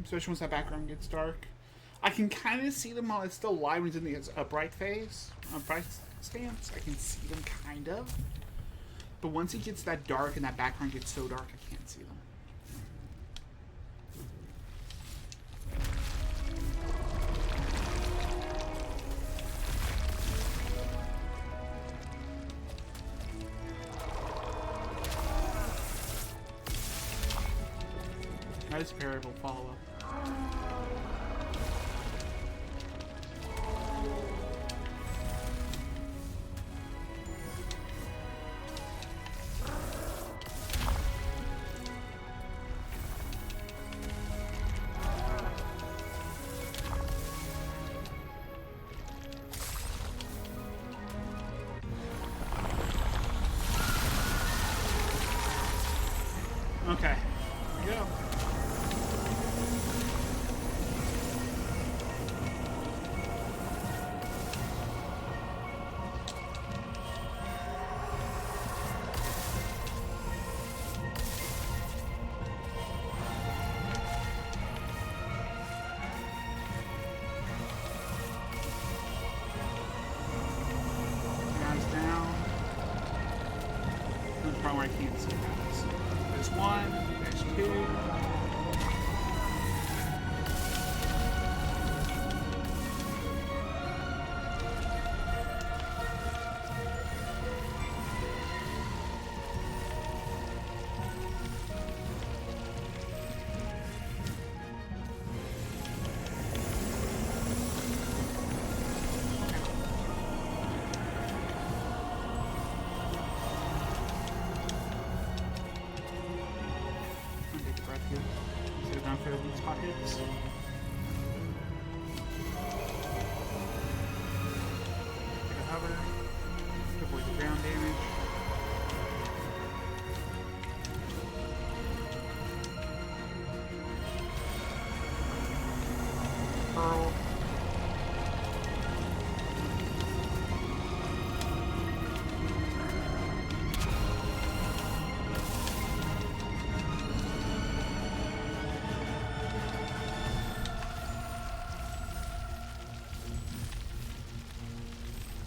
especially once that background gets dark. I can kind of see them while it's still light when it's in the upright phase, upright stance. I can see them kind of. But once it gets that dark and that background gets so dark, I can't see them. That is variable follow-up. Okay, here we go. Guys down. There's the part where I can't see guys. There's one, there's two. Sit down for these pockets. Take a hover to avoid the ground damage. Pearl.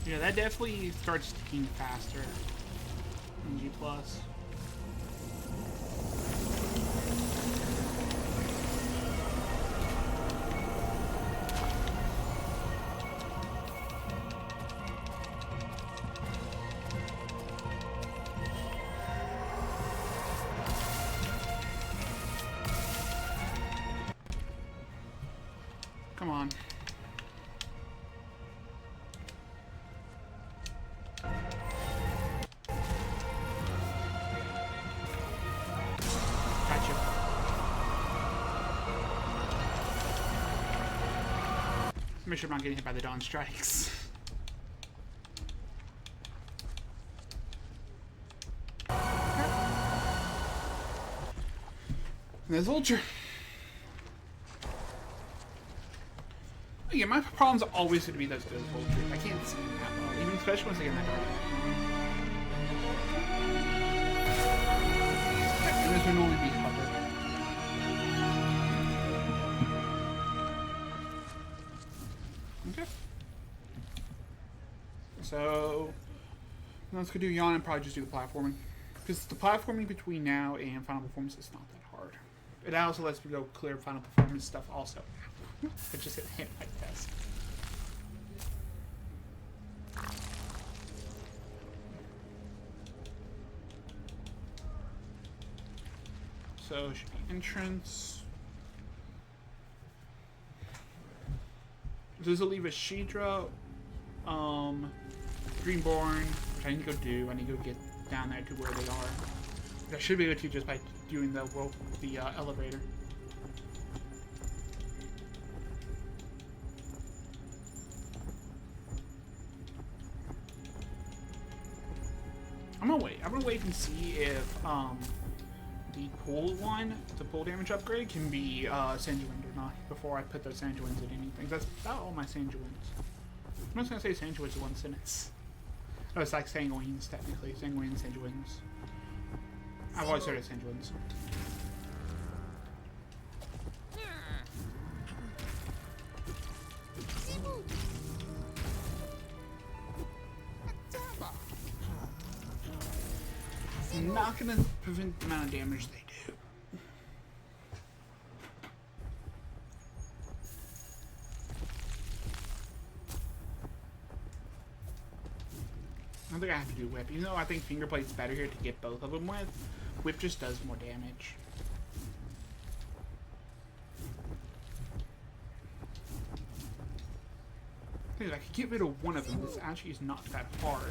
Yeah, that definitely starts ticking faster in G+. Come on. Gotcha. Make sure I'm not getting hit by the dawn strikes. And there's Vulture. Yeah, my problem's always going to be those good Vultures. I can't see them that well, even especially once I get in that dark. And this would normally be covered. Okay. So let's go do Yawn and probably just do the platforming. Because the platforming between now and Final Performance is not that hard. It also lets me go clear Final Performance stuff also. I just hit my test. So should be entrance. Does it leave a Shidra, Dreamborn, which I need to go do. I need to go get down there to where they are. But I should be able to just by doing the elevator. I'm gonna wait and see if the pool one, the pool damage upgrade, can be Sanguine or not before I put those Sanguines in anything. That's about all my Sanguines. I'm just gonna say Sanguines in one sentence. No, it's like Sanguines technically. Sanguines, Sanguines. I've always heard of Sanguines. not going to prevent the amount of damage they do. I don't think I have to do Whip. Even though I think Finger Blade's better here to get both of them with, Whip just does more damage. I think I could get rid of one of them. This actually is not that hard.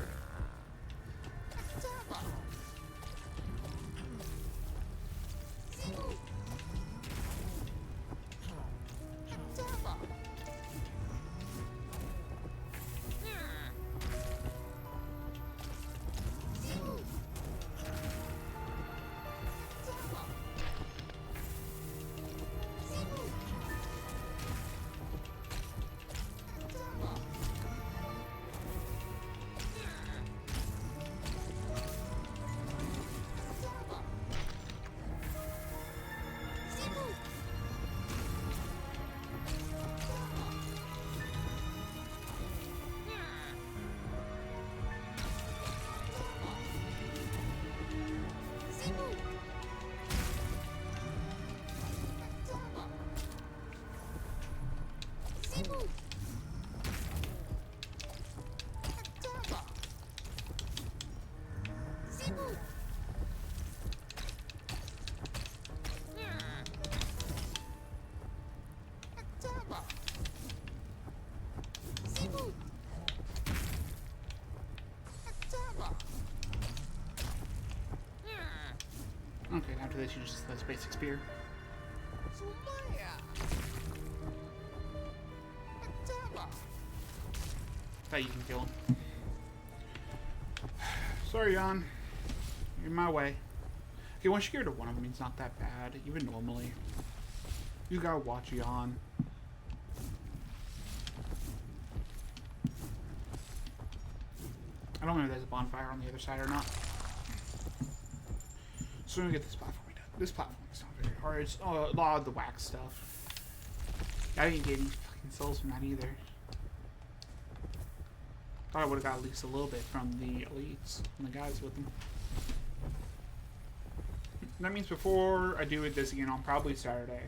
Okay, after this you just this basic spear. Thought you can kill him. Sorry, Jan. You're in my way. Okay, once you get rid of one of them, it's not that bad, even normally. You gotta watch Jan. I don't know if there's a bonfire on the other side or not. So we're gonna get this platform done. This platform is not very hard. It's a lot of the wax stuff. I didn't get any fucking souls from that either. Thought I would have got at least a little bit from the elites, from the guys with them. That means before I do this again on probably Saturday,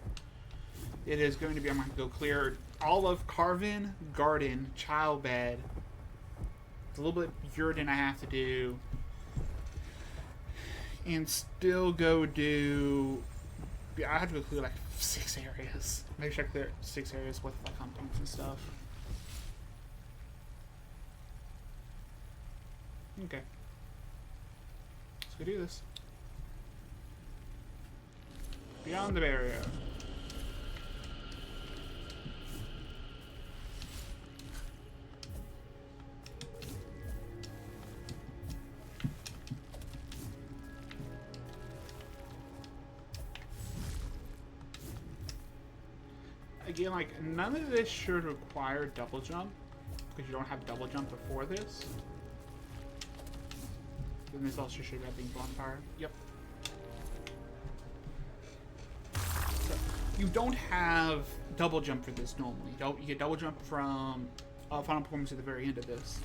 it is going to be, I'm going to go clear all of Carven, Garden, Childbed. It's a little bit Yurden I have to do. And still go do... Yeah, I have to go clear like 6 areas. Make sure I clear 6 areas with like compounds and stuff. Okay. Let's go do this. Beyond the barrier. Again, like, none of this should require double jump, because you don't have double jump before this. Then this also should have been bonfire. Yep. So, you don't have double jump for this normally. You get double jump from final performance at the very end of this.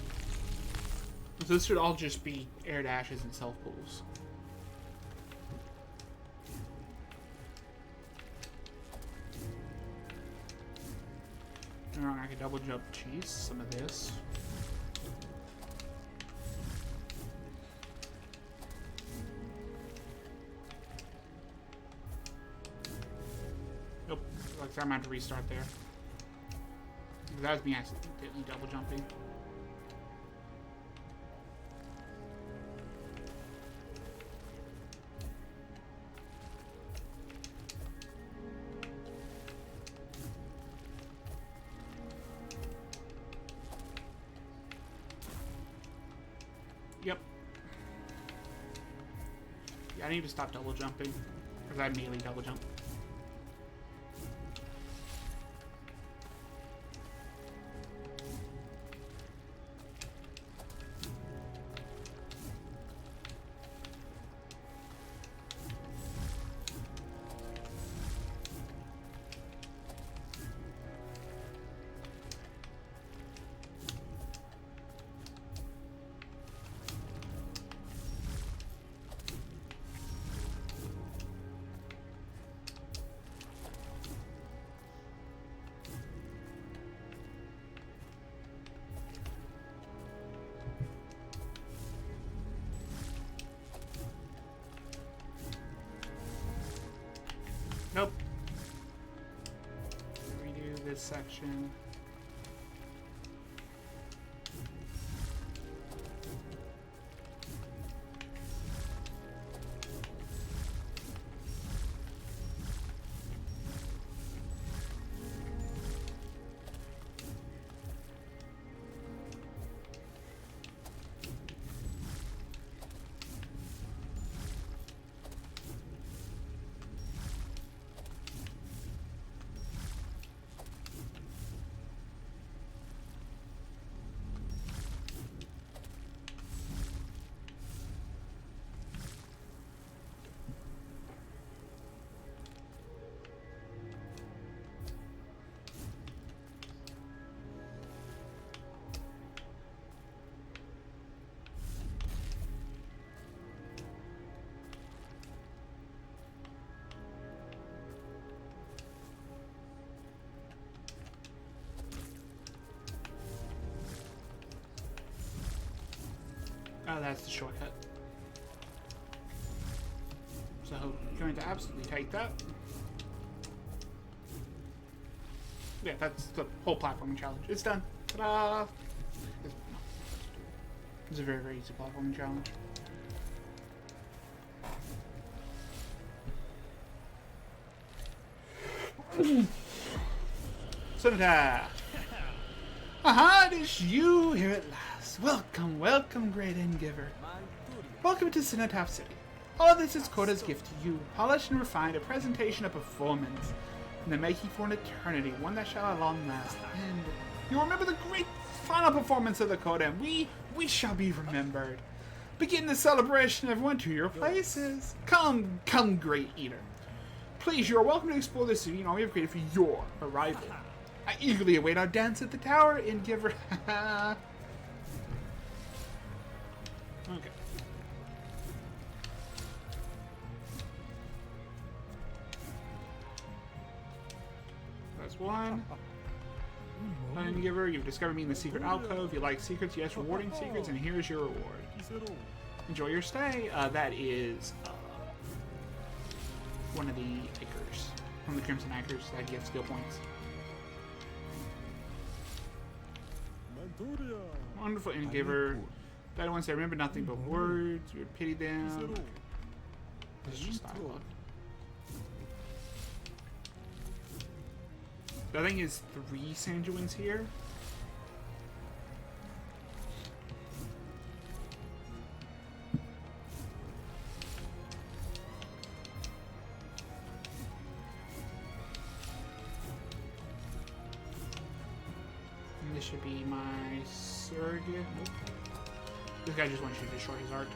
So this should all just be air dashes and self pulls. I can double jump cheese some of this. Nope. Like I'm going to restart there. That was me accidentally double jumping. Yep. Yeah, I need to stop double jumping, because I immediately double jump. section. Oh, that's the shortcut. So you're going to absolutely take that. Yeah, that's the whole platforming challenge. It's done. Ta-da! It's a very, very easy platforming challenge. Senator! Aha, it is you here at last. Welcome, welcome, great end giver. Welcome to Cenotaph City. All this is Koda's gift to you, polished and refined, a presentation, a performance, in the making for an eternity, one that shall at long last end. You'll remember the great final performance of the Koda, and we shall be remembered. Begin the celebration, everyone, to your places. Come, come, great eater. Please, you are welcome to explore the city and all we have created for your arrival. I eagerly await our dance at the tower, and giver. Okay. That's one. And giver, you've discovered me in the secret alcove. You like secrets? Yes, rewarding secrets, and here's your reward. Enjoy your stay. That is one of the Acres. One of the Crimson Acres that gives skill points. Wonderful Inngiver. That one said, remember nothing but words. You would pity them. This is just dialogue. The thing is 3 Sanjuans here. And this should be my surrogate. Nope. This guy just wants you to destroy his art.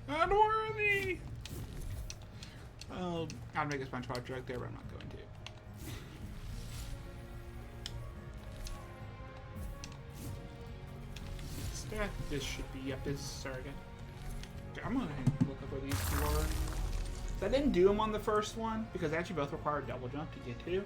Unworthy! I'd make a SpongeBob joke there, but I'm not going to. Stat, this should be up as surrogate. Okay, I'm gonna look up where these two are. So I didn't do them on the first one because they actually both require a double jump to get to.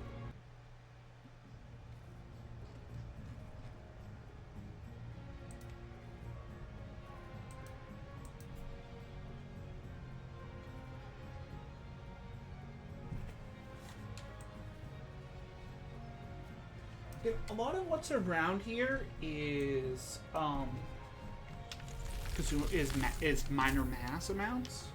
A lot of what's around here is is minor mass amounts.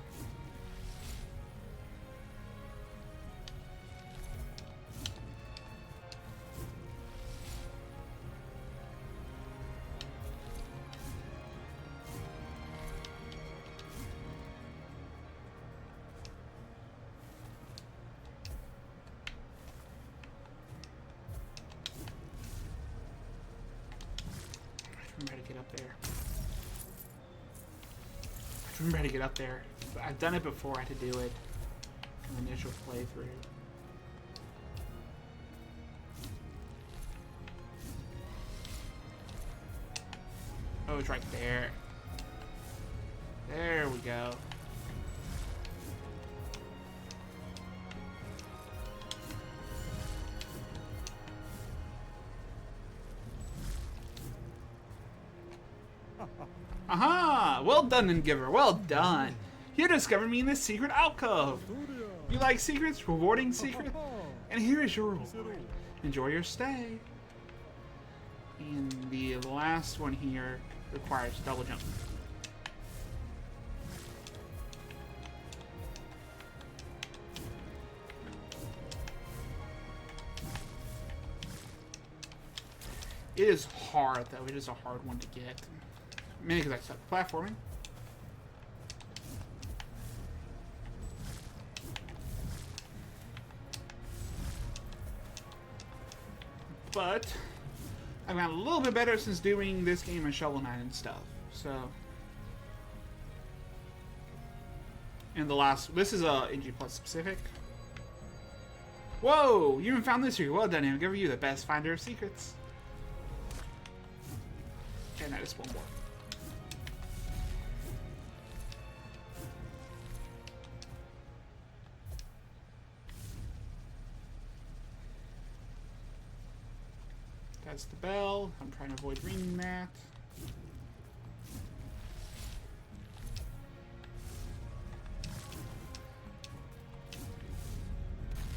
remember how to get up there. I've done it before. I had to do it in the initial playthrough. Oh, it's right there. There we go. Aha! Well done, Engiver. Well done. You discovered me in this secret alcove. You like secrets? Rewarding secret? And here is your reward. Enjoy your stay. And the last one here requires double jump. It is hard, though. It is a hard one to get. Mainly because I suck at platforming. But I've gotten a little bit better since doing this game in Shovel Knight and stuff. So, and the last, this is a NG Plus specific. Whoa! You even found this here. Well done, Engiver. You the best finder of secrets. And that is one more. That's the bell. I'm trying to avoid ringing that.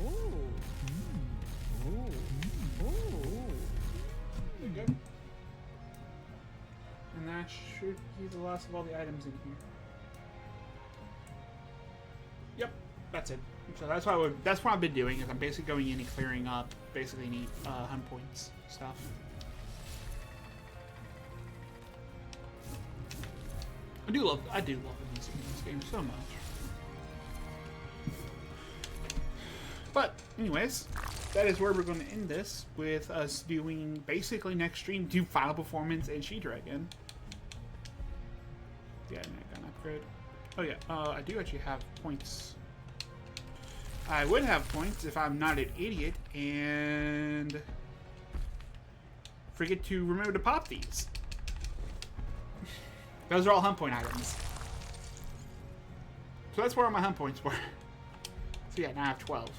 Ooh. Ooh. Ooh. There you go. And that should be the last of all the items in here. Yep, that's it. So that's what I've been doing. Is I'm basically going in and clearing up basically any hunt points stuff. I do love the music in this game so much. But anyways, that is where we're going to end this, with us doing basically next stream do Final Performance and She Dragon. Yeah, I'm gonna upgrade. Oh yeah, I do actually have points. I would have points if I'm not an idiot and forget to remember to pop these. Those are all hunt point items. So that's where all my hunt points were. So yeah, now I have 12.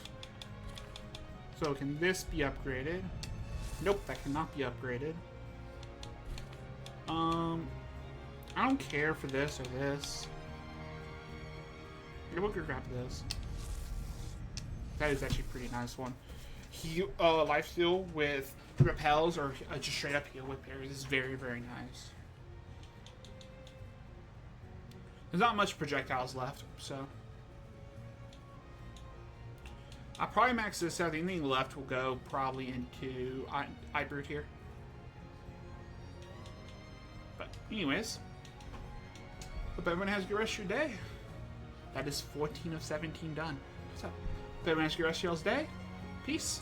So can this be upgraded? Nope, that cannot be upgraded. I don't care for this or this. We'll go grab this. That is actually a pretty nice one. Lifesteal with repels or just straight up heal with parries is very, very nice. There's not much projectiles left, so I'll probably max this out. The only thing left will go probably into Ibrute here. But anyways, hope everyone has a good rest of your day. That is 14 of 17 done. So, hope everyone has a good rest of y'all's day. Peace.